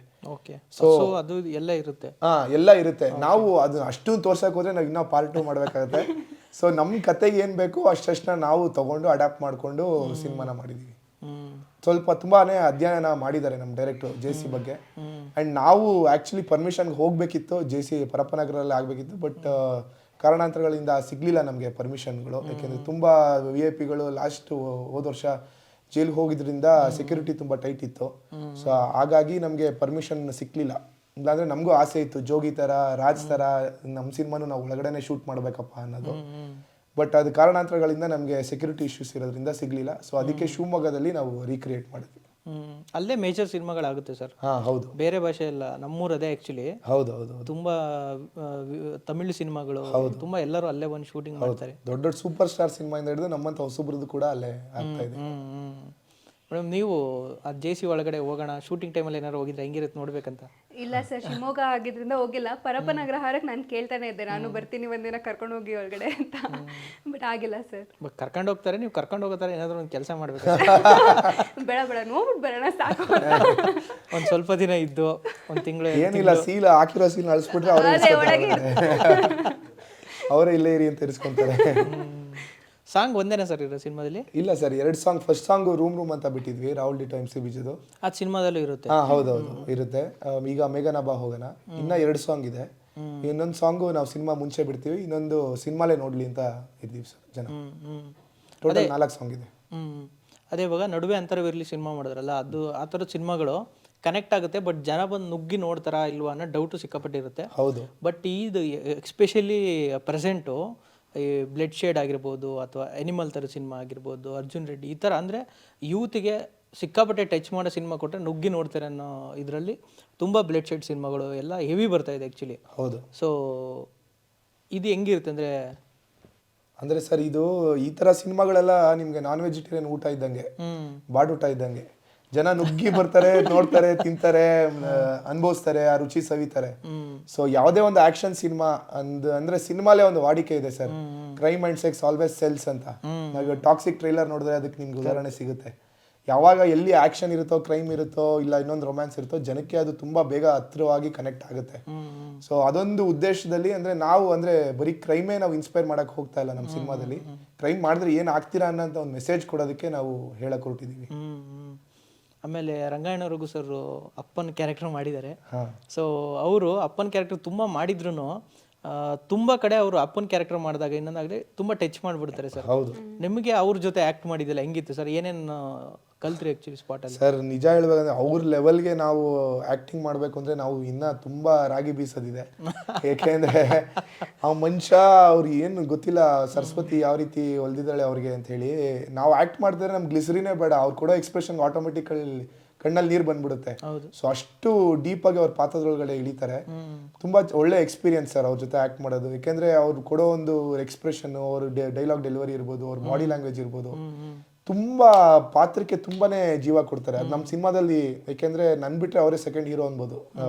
ಸೊ ಅದು ಎಲ್ಲ ಇರುತ್ತೆ. ಎಲ್ಲ ಇರುತ್ತೆ. ನಾವು ಅದು ಅಷ್ಟು ತೋರ್ಸಕ್ ಹೋದ್ರೆ ನಾವು ಇನ್ನೂ ಪಾರ್ಟ್ 2 ಮಾಡ್ಬೇಕಾಗತ್ತೆ. ಸೊ ನಮ್ ಕತೆಗೆ ಏನ್ ಬೇಕು ಅಷ್ಟನ್ನ ನಾವು ತಗೊಂಡು ಅಡಾಪ್ಟ್ ಮಾಡ್ಕೊಂಡು ಸಿನಿಮಾನ ಮಾಡಿದೀವಿ. ಸ್ವಲ್ಪ ತುಂಬಾನೇ ಅಧ್ಯಯನ ಮಾಡಿದ್ದಾರೆ ನಮ್ಮ ಡೈರೆಕ್ಟರ್ JC ಬಗ್ಗೆ. ಅಂಡ್ ನಾವು ಆಕ್ಚುಲಿ ಪರ್ಮಿಷನ್ಗೆ ಹೋಗ್ಬೇಕಿತ್ತು, JC ಪರಪ್ಪನಗರಲ್ಲಿ ಆಗ್ಬೇಕಿತ್ತು, ಬಟ್ ಕಾರಣಾಂತರಗಳಿಂದ ಸಿಗ್ಲಿಲ್ಲ ನಮಗೆ ಪರ್ಮಿಷನ್ಗಳು. ಯಾಕೆಂದ್ರೆ ತುಂಬಾ VIPಗಳು ಲಾಸ್ಟ್ ಹೋದ ವರ್ಷ ಜೈಲ್ಗೆ ಹೋಗಿದ್ರಿಂದ ಸೆಕ್ಯೂರಿಟಿ ತುಂಬಾ ಟೈಟ್ ಇತ್ತು. ಸೊ ಹಾಗಾಗಿ ನಮಗೆ ಪರ್ಮಿಷನ್ ಸಿಕ್ಲಿಲ್ಲ. ಇಲ್ಲಾಂದ್ರೆ ನಮಗೂ ಆಸೆ ಇತ್ತು, ಜೋಗಿ ತರ, ರಾಜ್ ತರ ನಮ್ಮ ಸಿನಿಮಾನು ನಾವು ಒಳಗಡೆನೆ ಶೂಟ್ ಮಾಡ್ಬೇಕಪ್ಪ ಅನ್ನೋದು. ಬಟ್ ಅದು ಕಾರಣಾಂತರಗಳಿಂದ ನಮಗೆ ಸೆಕ್ಯೂರಿಟಿ ಇಶ್ಯೂಸ್ ಇರೋದ್ರಿಂದ ಸಿಗ್ಲಿಲ್ಲ. ಸೊ ಅದಕ್ಕೆ ಶಿವಮೊಗ್ಗದಲ್ಲಿ ನಾವು ರೀಕ್ರಿಯೇಟ್ ಮಾಡಿದ್ವಿ. ಅಲ್ಲೇ ಮೇಜರ್ ಸಿನಿಮಾಗಳಾಗುತ್ತೆ ಸರ್, ಹಾ ಹೌದು ಬೇರೆ ಭಾಷೆ ಎಲ್ಲ. ನಮ್ಮೂರು ಅದೇ ಆ್ಯಕ್ಚುಲಿ, ಹೌದು ಹೌದು ಹೌದು. ತುಂಬಾ ತಮಿಳ್ ಸಿನಿಮಾಗಳು ತುಂಬಾ ಎಲ್ಲರೂ ಅಲ್ಲೇ ಬಂದು ಶೂಟಿಂಗ್ ಮಾಡ್ತಾರೆ. ದೊಡ್ಡ ದೊಡ್ಡ ಸೂಪರ್ ಸ್ಟಾರ್ ಸಿನಿಮಾಯಿಂದ ಹಿಡಿದು ನಮ್ಮಂತ ಹೊಸಬ್ರದ್ದು ಕೂಡ ಅಲ್ಲೇ ಆಗ್ತಾ ಇದೆ. ಮೇಡಮ್, ನೀವು ಆ JC ಒಳಗಡೆ ಹೋಗೋಣ ಶೂಟಿಂಗ್ ಟೈಮಲ್ಲಿ ಏನಾದ್ರು ಹೋಗಿದ್ರೆ ಹೆಂಗಿರುತ್ತೆ ನೋಡ್ಬೇಕಂತ? ಇಲ್ಲ ಸರ್, ಶಿವಮೊಗ್ಗ ಆಗಿದ್ರಿಂದ ಹೋಗಿಲ್ಲ. ಪರಪ್ಪನ ಅಗ್ರಹಾರಕ್ಕೆ ನಾನು ಕೇಳ್ತಾನೆ ಇದ್ದೆ, ನಾನು ಬರ್ತೀನಿ ಒಂದಿನ ಕರ್ಕೊಂಡು ಹೋಗಿ ಒಳಗಡೆ ಅಂತ, ಬಟ್ ಆಗಿಲ್ಲ ಸರ್. ಬಟ್ ಕರ್ಕೊಂಡು ಹೋಗ್ತಾರೆ, ನೀವು ಕರ್ಕೊಂಡು ಹೋಗೋತಾರೆ ಏನಾದ್ರು ಒಂದು ಕೆಲಸ ಮಾಡ್ಬೇಕು. ಬೇಡ ಬೇಡ ನೋಡ್ಬಿಟ್ಟು ಬರೋಣ ಸಾಕು. ಒಂದು ಸ್ವಲ್ಪ ದಿನ ಇದ್ದು ಒಂದು ತಿಂಗಳು ಏನಿಲ್ಲ, ಸೀಲ್ ಹಾಕಿರೋ ಸೀಲ್ ಅಳಿಸ್ಬಿಟ್ರೆ ಅದೇ ಒಳಗೆ ಅವರೇ ಇಲ್ಲೇ ಇರಿ ಅಂತ ಇರಿಸ್ಕೊಂತಾರೆ. ಸಾಂಗ್ ಒಂದೇನಾ ಸರ್ ಇರೋ ಸಿನಿಮಾದಲ್ಲಿ? ಇಲ್ಲ sir, 2 song. First song room ಅಂತ ಬಿಟ್ಟಿದ್ವಿ, ರಾಹುಲ್ ಡಿ ಟೈಮ್ಸ್ ಬೀಜದು. ಅದು ಸಿನಿಮಾದಲ್ಲೂ ಇರುತ್ತೆ? ಹಾ ಹೌದೌದು ಇರುತ್ತೆ. ಈಗ ಮೇಘನಾ ಬಾ ಹೋಗೋಣ, ಇನ್ನ 2 ಸಾಂಗ್ ಇದೆ. ಇನ್ನೊಂದು ಸಾಂಗು ನಾವು ಸಿನಿಮಾ ಮುಂಚೆ ಬಿಡ್ತೀವಿ, ಇನ್ನೊಂದು ಸಿನಿಮಾಲೇ ನೋಡ್ಲಿ ಅಂತ ಇದ್ದೀವಿ ಸರ್ ಜನ. ಟೋಟಲ್ 4 ಸಾಂಗ್ ಇದೆ. ಅದೇ ಇವಾಗ ನಡುವೆ ಅಂತರವಿರಲಿ ಸಿನಿಮಾ ಮಾಡಿದ್ರಲ್ಲ, ಅದು ಆ ಥರದ ಸಿನಿಮಾಗಳು ಕನೆಕ್ಟ್ ಆಗುತ್ತೆ, ಬಟ್ ಜನ ಬಂದು ನುಗ್ಗಿ ನೋಡ್ತಾರಾ ಇಲ್ವಾ ಅನ್ನೋ ಡೌಟು ಸಿಕ್ಕಾಪಟ್ಟಿರುತ್ತೆ. ಹೌದು. ಬಟ್ ಇದು ಎಸ್ಪೆಷಲಿ ಪ್ರೆಸೆಂಟು ಈ ಬ್ಲಡ್ ಶೇಡ್ ಆಗಿರ್ಬೋದು ಅಥವಾ ಎನಿಮಲ್ ಥರ ಸಿನಿಮಾ ಆಗಿರ್ಬೋದು, ಅರ್ಜುನ್ ರೆಡ್ಡಿ ಈ ಥರ ಅಂದರೆ ಯೂತ್ಗೆ ಸಿಕ್ಕಾಪಟ್ಟೆ ಟಚ್ ಮಾಡೋ ಸಿನಿಮಾ ಕೊಟ್ಟರೆ ನುಗ್ಗಿ ನೋಡ್ತಾರೆ ಅನ್ನೋ ಇದರಲ್ಲಿ ತುಂಬ ಬ್ಲಡ್ ಶೇಡ್ ಸಿನಿಮಾಗಳು ಎಲ್ಲ ಹೆವಿ ಬರ್ತಾ ಇದೆ ಆ್ಯಕ್ಚುಲಿ. ಹೌದು. ಸೊ ಇದು ಹೆಂಗಿರುತ್ತೆ ಅಂದರೆ ಸರ್, ಇದು ಈ ಥರ ಸಿನಿಮಾಗಳೆಲ್ಲ ನಿಮಗೆ ನಾನ್ ವೆಜಿಟೇರಿಯನ್ ಊಟ ಇದ್ದಂಗೆ, ಬಾಡೂಟ ಇದ್ದಂಗೆ. ಜನ ನುಗ್ಗಿ ಬರ್ತಾರೆ, ನೋಡ್ತಾರೆ, ತಿಂತಾರೆ, ಅನುಭವಿಸ್ತಾರೆ, ಆ ರುಚಿ ಸವಿತಾರೆ. ಸೊ ಯಾವುದೇ ಒಂದು ಆಕ್ಷನ್ ಸಿನಿಮಾ ಅಂದ್ರೆ ಸಿನಿಮಾಲೇ ಒಂದು ವಾಡಿಕೆ ಇದೆ sir, crime and sex always cells ಅಂತ. ನಾವು ಟಾಕ್ಸಿಕ್ ಟ್ರೈಲರ್ ನೋಡಿದ್ರೆ ಅದಕ್ಕೆ ನಿಮ್ಗೆ ಉದಾಹರಣೆ ಸಿಗುತ್ತೆ. ಯಾವಾಗ ಎಲ್ಲಿ ಆಕ್ಷನ್ ಇರುತ್ತೋ, ಕ್ರೈಮ್ ಇರುತ್ತೋ, ಇಲ್ಲ ಇನ್ನೊಂದು ರೊಮ್ಯಾನ್ಸ್ ಇರುತ್ತೋ, ಜನಕ್ಕೆ ಅದು ತುಂಬಾ ಬೇಗ ಹತ್ತಿರವಾಗಿ ಕನೆಕ್ಟ್ ಆಗುತ್ತೆ. ಸೊ ಅದೊಂದು ಉದ್ದೇಶದಲ್ಲಿ ಅಂದ್ರೆ ನಾವು ಅಂದ್ರೆ ಬರೀ ಕ್ರೈಮೇ ನಾವು ಇನ್ಸ್ಪೈರ್ ಮಾಡಕ್ ಹೋಗ್ತಾ ಇಲ್ಲ ನಮ್ಮ ಸಿನಿಮಾದಲ್ಲಿ. ಕ್ರೈಮ್ ಮಾಡಿದ್ರೆ ಏನ್ ಆಗ್ತೀರಾ ಅನ್ನೋಂಥ ಒಂದು ಮೆಸೇಜ್ ಕೊಡೋದಕ್ಕೆ ನಾವು ಹೇಳಕ್ ಹೊರಟಿದೀವಿ. ಆಮೇಲೆ ರಂಗಾಯಣ ರಘು ಸರ್ ಅಪ್ಪನ ಕ್ಯಾರೆಕ್ಟರ್ ಮಾಡಿದ್ದಾರೆ. ಸೊ ಅವರು ಅಪ್ಪನ ಕ್ಯಾರೆಕ್ಟರ್ ತುಂಬ ಮಾಡಿದ್ರು ತುಂಬ ಕಡೆ ಅವರು ಅಪ್ಪನ ಕ್ಯಾರೆಕ್ಟರ್ ಮಾಡಿದಾಗ ಇನ್ನೊಂದಾಗಲಿ ತುಂಬ ಟಚ್ ಮಾಡಿಬಿಡ್ತಾರೆ ಸರ್. ಹೌದು. ನಿಮಗೆ ಅವ್ರ ಜೊತೆ ಆ್ಯಕ್ಟ್ ಮಾಡಿದ್ದಿಲ್ಲ, ಹೆಂಗಿತ್ತು ಸರ್? ಏನೇನು ಕಲ್ತ್ರಿ ಆ್ಯಕ್ಚುಲಿ ಸ್ಪಾಟಲ್ಲಿ? ಸರ್ ನಿಜ ಹೇಳ್ಬೇಕಂದ್ರೆ ಅವ್ರ ಲೆವೆಲ್ಗೆ ನಾವು ಆ್ಯಕ್ಟಿಂಗ್ ಮಾಡಬೇಕು ಅಂದರೆ ನಾವು ಇನ್ನೂ ತುಂಬ ರಾಗಿ ಬೀಸೋದಿದೆ. ಏಕೆಂದರೆ ಆ ಮನುಷ್ಯ ಅವ್ರಿಗೆ ಏನು ಗೊತ್ತಿಲ್ಲ, ಸರಸ್ವತಿ ಯಾವ ರೀತಿ ಹೊಲ್ದಿದ್ದಾಳೆ ಅವ್ರಿಗೆ ಅಂತ ಹೇಳಿ. ನಾವು ಆ್ಯಕ್ಟ್ ಮಾಡಿದ್ರೆ ನಮ್ಗೆ ಗ್ಲಿಸರಿನೇ ಬೇಡ, ಅವ್ರು ಕೊಡೋ ಎಕ್ಸ್ಪ್ರೆಷನ್ ಆಟೋಮೆಟಿಕಲಿ ಕಣ್ಣಲ್ಲಿ ನೀರು ಬಂದ್ಬಿಡುತ್ತೆ. ಸೊ ಅಷ್ಟು ಡೀಪ್ ಆಗಿ ಅವ್ರ ಪಾತ್ರದೊಳಗಡೆ ಇಳಿತಾರೆ. ತುಂಬಾ ಒಳ್ಳೆ ಎಕ್ಸ್ಪೀರಿಯನ್ಸ್ ಸರ್ ಅವ್ರ ಜೊತೆ ಆಕ್ಟ್ ಮಾಡೋದು. ಯಾಕೆಂದ್ರೆ ಅವ್ರು ಕೊಡೋ ಒಂದು ಎಕ್ಸ್ಪ್ರೆಷನ್, ಅವ್ರ ಡೈಲಾಗ್ ಡೆಲಿವರಿ ಇರ್ಬೋದು, ಅವ್ರ ಬಾಡಿ ಲ್ಯಾಂಗ್ವೇಜ್ ಇರ್ಬೋದು, ತುಂಬಾ ಪಾತ್ರಕ್ಕೆ ತುಂಬಾನೇ ಜೀವ ಕೊಡ್ತಾರೆ. ಅದು ನಮ್ಮ ಸಿನಿಮಾದಲ್ಲಿ, ಯಾಕೆಂದ್ರೆ ನನ್ ಬಿಟ್ರೆ ಅವರೇ ಸೆಕೆಂಡ್ ಹೀರೋ ಅನ್ಬೋದು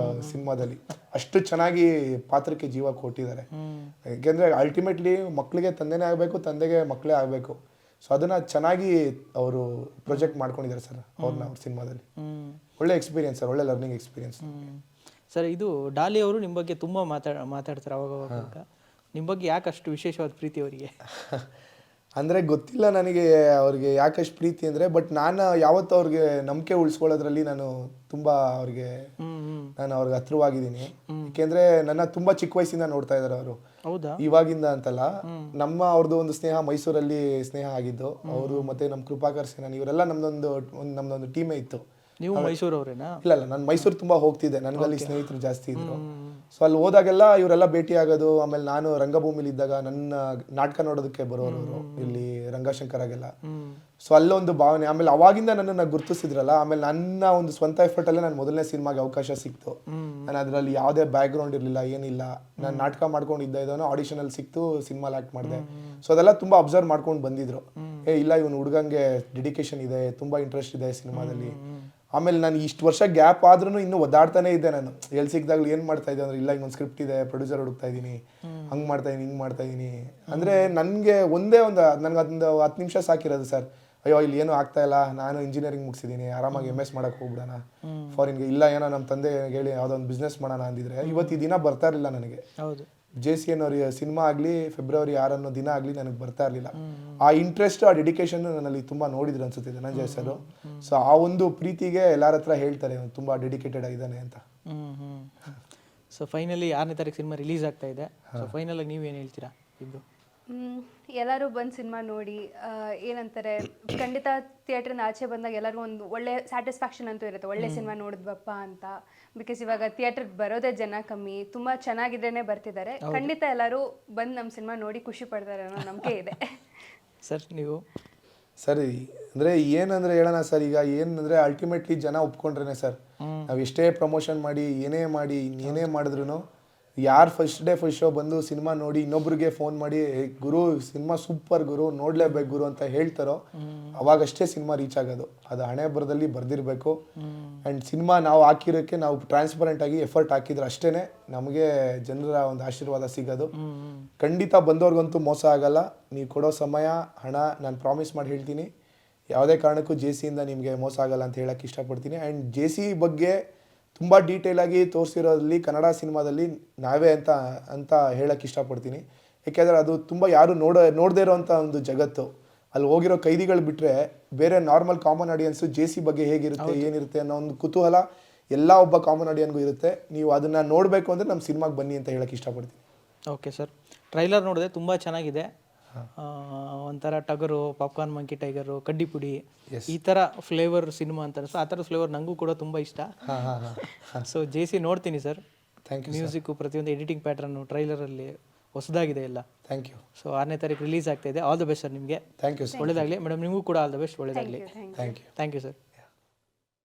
ಸಿನಿಮಾದಲ್ಲಿ. ಅಷ್ಟು ಚೆನ್ನಾಗಿ ಪಾತ್ರಕ್ಕೆ ಜೀವ ಕೊಟ್ಟಿದ್ದಾರೆ. ಯಾಕೆಂದ್ರೆ ಅಲ್ಟಿಮೇಟ್ಲಿ ಮಕ್ಳಿಗೆ ತಂದೆನೇ ಆಗ್ಬೇಕು, ತಂದೆಗೆ ಮಕ್ಕಳೇ ಆಗ್ಬೇಕು. ಸೊ ಅದನ್ನ ಚೆನ್ನಾಗಿ ಅವರು ಪ್ರೊಜೆಕ್ಟ್ ಮಾಡ್ಕೊಂಡಿದ್ದಾರೆ ಸರ್ ಅವ್ರನ್ನ ಅವ್ರ ಸಿನಿಮಾದಲ್ಲಿ. ಒಳ್ಳೆ ಎಕ್ಸ್ಪೀರಿಯನ್ಸ್ ಸರ್, ಒಳ್ಳೆ ಲರ್ನಿಂಗ್ ಎಕ್ಸ್ಪೀರಿಯನ್ಸ್. ಸರ್ ಇದು ಡಾಲಿ ಅವರು ನಿಮ್ಮ ಬಗ್ಗೆ ತುಂಬ ಮಾತಾಡ್ತಾರೆ ಅವಾಗ. ನಿಮ್ಮ ಬಗ್ಗೆ ಯಾಕೆ ಅಷ್ಟು ವಿಶೇಷವಾದ ಪ್ರೀತಿ ಅವರಿಗೆ? ಅಂದರೆ ಗೊತ್ತಿಲ್ಲ ನನಗೆ ಅವ್ರಿಗೆ ಯಾಕಷ್ಟು ಪ್ರೀತಿ ಅಂದರೆ, ಬಟ್ ನಾನು ಯಾವತ್ತೂ ಅವ್ರಿಗೆ ನಂಬಿಕೆ ಉಳಿಸ್ಕೊಳ್ಳೋದ್ರಲ್ಲಿ ನಾನು ತುಂಬ ಅವ್ರಿಗೆ ಹತ್ರವಾಗಿದ್ದೀನಿ. ಯಾಕೆಂದರೆ ನನ್ನ ತುಂಬ ಚಿಕ್ಕ ವಯಸ್ಸಿಂದ ನೋಡ್ತಾ ಇದ್ದಾರೆ ಅವರು. ಹೌದಾ? ಇವಾಗಿಂದ ಅಂತಲ್ಲ, ಅವ್ರದ್ದು ಒಂದು ಸ್ನೇಹ ಮೈಸೂರಲ್ಲಿ ಸ್ನೇಹ ಆಗಿದ್ದು. ಅವರು ಮತ್ತೆ ನಮ್ಮ ಕೃಪಾಕರ್ ಸೇನನ್ ಇವರೆಲ್ಲ ನಮ್ದೊಂದು ಟೀಮೇ ಇತ್ತು. ನೀವು ಮೈಸೂರವ್ರೇನಾ? ಇಲ್ಲ, ನಾನು ಮೈಸೂರು ತುಂಬಾ ಹೋಗ್ತಿದ್ದೆ, ನನಗಲ್ಲಿ ಸ್ನೇಹಿತರು ಜಾಸ್ತಿ ಇದ್ರು. ಸೊ ಅಲ್ಲಿ ಹೋದಾಗೆಲ್ಲ ಇವರೆಲ್ಲ ಭೇಟಿ ಆಗೋದು. ಆಮೇಲೆ ನಾನು ರಂಗಭೂಮಿಲಿ ಇದ್ದಾಗ ನನ್ನ ನಾಟಕ ನೋಡೋದಕ್ಕೆ ಬರೋರು ಇಲ್ಲಿ ರಂಗಶಂಕರಾಗೆಲ್ಲ. ಸೊ ಅಲ್ಲೊಂದು ಭಾವನೆ. ಆಮೇಲೆ ಅವಾಗಿಂದ ನನ್ನನ್ನು ಗುರುತಿಸಿದ್ರಲ್ಲ, ಆಮೇಲೆ ನನ್ನ ಒಂದು ಸ್ವಂತ ಎಫರ್ಟ್ ಅಲ್ಲೇ ನಾನು ಮೊದಲನೇ ಸಿನಿಮಾಗೆ ಅವಕಾಶ ಸಿಕ್ತು. ನಾನು ಅದರಲ್ಲಿ ಯಾವುದೇ ಬ್ಯಾಕ್ ಗ್ರೌಂಡ್ ಇರಲಿಲ್ಲ, ಏನಿಲ್ಲ. ನಾನು ನಾಟಕ ಮಾಡ್ಕೊಂಡಿದ್ದೋ ಆಡಿಷನ್ ಅಲ್ಲಿ ಸಿಕ್ತು, ಸಿನಿಮಾಲ್ ಆಕ್ಟ್ ಮಾಡಿದೆ. ಸೊ ಅದೆಲ್ಲ ತುಂಬಾ ಅಬ್ಸರ್ವ್ ಮಾಡ್ಕೊಂಡು ಬಂದಿದ್ರು. ಇಲ್ಲ ಇವನು ಹುಡುಗಂಗೆ ಡೆಡಿಕೇಶನ್ ಇದೆ, ತುಂಬಾ ಇಂಟ್ರೆಸ್ಟ್ ಇದೆ ಸಿನಿಮಾದಲ್ಲಿ. ಆಮೇಲೆ ನಾನು ಇಷ್ಟು ವರ್ಷ ಗ್ಯಾಪ್ ಆದ್ರೂ ಇನ್ನೂ ಒದ್ದಾಡ್ತಾನೆ ಇದ್ದೆ. ನಾನು ಎಲ್ಲಿ ಸಿಕ್ಕಿದಾಗಲೂ ಏನು ಮಾಡ್ತಾ ಇದ್ದೆ ಅಂದ್ರೆ, ಇಲ್ಲ ಹಿಂಗೊಂದು ಸ್ಕ್ರಿಪ್ಟ್ ಇದೆ, ಪ್ರೊಡ್ಯೂಸರ್ ಹುಡುಕ್ತಾ ಇದ್ದೀನಿ, ಹಂಗೆ ಮಾಡ್ತಾ ಇದೀನಿ, ಹಿಂಗೆ ಮಾಡ್ತಾ ಇದೀನಿ ಅಂದರೆ ನನಗೆ ನನಗೆ ಅದೊಂದು 10 ನಿಮಿಷ ಸಾಕಿರೋದು ಸರ್. ಅಯ್ಯೋ ಇಲ್ಲಿ ಏನೂ ಆಗ್ತಾ ಇಲ್ಲ, ನಾನು ಇಂಜಿನಿಯರಿಂಗ್ ಮುಗಿಸಿದ್ದೀನಿ, ಆರಾಮಾಗಿ MS ಮಾಡಕ್ಕೆ ಹೋಗ್ಬಿಡೋಣ ಫಾರಿನ್ಗೆ. ಇಲ್ಲ ಏನೋ ನಮ್ಮ ತಂದೆ ಹೇಳಿ ಯಾವುದೋ ಒಂದು ಬಿಸ್ನೆಸ್ ಮಾಡೋಣ ಅಂದಿದ್ರೆ ಇವತ್ತು ಈ ದಿನ ಬರ್ತಾ ಇರಲಿಲ್ಲ ನನಗೆ. ಹೌದು. JCN ಅವ್ರ ಸಿನಿಮಾ ಆಗಲಿ, ಫೆಬ್ರವರಿ 6 ಅನ್ನೋ ದಿನ ಆಗಲಿ ನನಗೆ ಬರ್ತಾ ಇರಲಿಲ್ಲ. ಆ ಇಂಟ್ರೆಸ್ಟ್, ಆ ಡೆಡಿಕೇಶನ್ ನನ್ನಲ್ಲಿ ತುಂಬ ನೋಡಿದ್ರು ಅನ್ಸುತ್ತೆ ಧನಂಜಯ ಸರ್. ಸೊ ಆ ಒಂದು ಪ್ರೀತಿಗೆ ಎಲ್ಲರ ಹತ್ರ ಹೇಳ್ತಾರೆ ತುಂಬ ಡೆಡಿಕೇಟೆಡ್ ಆಗಿದ್ದಾನೆ ಅಂತ. ಸೊ ಫೈನಲಿ 6ನೇ ತಾರೀಕು ಸಿನಿಮಾ ರಿಲೀಸ್ ಆಗ್ತಾ ಇದೆ. ಸೊ ಫೈನಲ್ ಆಗಿ ನೀವೇನು ಹೇಳ್ತೀರಾ? ಇದ್ದು ಎಲ್ಲರೂ ಬಂದು ಸಿನಿಮಾ ನೋಡಿ ಏನಂತಾರೆ, ಖಂಡಿತ ಥಿಯೇಟ್ರಿಂದ ಆಚೆ ಬಂದಾಗ ಎಲ್ಲರಿಗೂ ಒಂದು ಒಳ್ಳೆ ಸ್ಯಾಟಿಸ್ಫ್ಯಾಕ್ಷನ್ ಅಂತೂ ಇರುತ್ತೆ, ಒಳ್ಳೆ ಸಿನಿಮಾ ನೋಡಿದ್ವಪ್ಪ ಅಂತ. ಬಿಕಾಸ್ ಇವಾಗ ಥಿಯೇಟರ್ಗೆ ಬರೋದೇ ಜನ ಕಮ್ಮಿ, ತುಂಬ ಚೆನ್ನಾಗಿದ್ರೇನೆ ಬರ್ತಿದ್ದಾರೆ. ಖಂಡಿತ ಎಲ್ಲರೂ ಬಂದು ನಮ್ಮ ಸಿನಿಮಾ ನೋಡಿ ಖುಷಿ ಪಡ್ತಾರೆ ಅನ್ನೋ ನಂಬಿಕೆ ಇದೆ. ಸರ್ ನೀವು? ಸರ್ ಅಂದರೆ ಏನಂದರೆ ಹೇಳೋಣ ಸರ್, ಈಗ ಏನಂದರೆ ಅಲ್ಟಿಮೇಟ್ಲಿ ಜನ ಒಪ್ಕೊಂಡ್ರೆ ಸರ್, ನಾವು ಎಷ್ಟೇ ಪ್ರಮೋಷನ್ ಮಾಡಿ ಏನೇ ಮಾಡಿದ್ರು ಯಾರು ಫಸ್ಟ್ ಶೋ ಬಂದು ಸಿನಿಮಾ ನೋಡಿ ಇನ್ನೊಬ್ರಿಗೆ ಫೋನ್ ಮಾಡಿ ಗುರು ಸಿನಿಮಾ ಸೂಪರ್ ಗುರು ನೋಡ್ಲೇಬೇಕು ಗುರು ಅಂತ ಹೇಳ್ತಾರೋ ಅವಾಗಷ್ಟೇ ಸಿನಿಮಾ ರೀಚ್ ಆಗೋದು. ಅದು ಹಣೆ ಬರದಲ್ಲಿ ಬರ್ದಿರಬೇಕು. ಆ್ಯಂಡ್ ಸಿನಿಮಾ ನಾವು ಹಾಕಿರೋಕ್ಕೆ ನಾವು ಟ್ರಾನ್ಸ್ಪರೆಂಟ್ ಆಗಿ ಎಫರ್ಟ್ ಹಾಕಿದ್ರೆ ಅಷ್ಟೇ ನಮಗೆ ಜನರ ಒಂದು ಆಶೀರ್ವಾದ ಸಿಗೋದು. ಖಂಡಿತ ಬಂದವ್ರಿಗಂತೂ ಮೋಸ ಆಗಲ್ಲ. ನೀವು ಕೊಡೋ ಸಮಯ, ಹಣ, ನಾನು ಪ್ರಾಮಿಸ್ ಮಾಡಿ ಹೇಳ್ತೀನಿ, ಯಾವುದೇ ಕಾರಣಕ್ಕೂ JCಯಿಂದ ನಿಮಗೆ ಮೋಸ ಆಗಲ್ಲ ಅಂತ ಹೇಳಕ್ಕೆ ಇಷ್ಟಪಡ್ತೀನಿ. ಆ್ಯಂಡ್ JC ಬಗ್ಗೆ ತುಂಬ ಡೀಟೇಲಾಗಿ ತೋರಿಸಿರೋದ್ರಲ್ಲಿ ಕನ್ನಡ ಸಿನಿಮಾದಲ್ಲಿ ನಾವೇ ಅಂತ ಹೇಳಕ್ಕೆ ಇಷ್ಟಪಡ್ತೀನಿ. ಯಾಕೆಂದರೆ ಅದು ತುಂಬ ಯಾರು ನೋಡದೇ ಇರೋವಂಥ ಒಂದು ಜಗತ್ತು. ಅಲ್ಲಿ ಹೋಗಿರೋ ಕೈದಿಗಳು ಬಿಟ್ಟರೆ ಬೇರೆ ನಾರ್ಮಲ್ ಕಾಮನ್ ಆಡಿಯನ್ಸು JC ಬಗ್ಗೆ ಹೇಗಿರುತ್ತೆ ಏನಿರುತ್ತೆ ಅನ್ನೋ ಒಂದು ಕುತೂಹಲ ಎಲ್ಲ ಒಬ್ಬ ಕಾಮನ್ ಆಡಿಯನ್ಗೂ ಇರುತ್ತೆ. ನೀವು ಅದನ್ನು ನೋಡಬೇಕು ಅಂದರೆ ನಮ್ಮ ಸಿನಿಮಾಗೆ ಬನ್ನಿ ಅಂತ ಹೇಳಕ್ಕೆ ಇಷ್ಟಪಡ್ತೀನಿ. ಓಕೆ ಸರ್, ಟ್ರೈಲರ್ ನೋಡಿದೆ, ತುಂಬ ಚೆನ್ನಾಗಿದೆ. ಒಂಥರ ಟಗರು, ಪಾಪ್ಕಾರ್ನ್ ಮಂಕಿ ಟೈಗರು, ಕಡ್ಡಿಪುಡಿ, ಈ ಥರ ಫ್ಲೇವರ್ ಸಿನಿಮಾ ಅಂತ ಅನಿಸ್ತು. ಆ ಥರ ಫ್ಲೇವರ್ ನನಗೂ ಕೂಡ ತುಂಬ ಇಷ್ಟ. ಸೊ JC ನೋಡ್ತೀನಿ ಸರ್. Thank you. ಮ್ಯೂಸಿಕ್ಕು, ಪ್ರತಿಯೊಂದು ಎಡಿಟಿಂಗ್ ಪ್ಯಾಟ್ರನ್ನು ಟ್ರೈಲರಲ್ಲಿ ಹೊಸದಾಗಿದೆ ಎಲ್ಲ. ಥ್ಯಾಂಕ್ ಯು. ಸೊ 6ನೇ ತಾರೀಕು ರಿಲೀಸ್ ಆಗ್ತಾ ಇದೆ. ಆಲ್ ದ ಬೆಸ್ಟ್ ಸರ್ ನಿಮಗೆ. Thank you sir. ಒಳ್ಳೇದಾಗಲಿ ಮೇಡಮ್, ನಿಮಗೂ ಕೂಡ ಆಲ್ ದ ಬೆಸ್ಟ್, ಒಳ್ಳೇದಾಗಲಿ. Thank you. Thank you sir.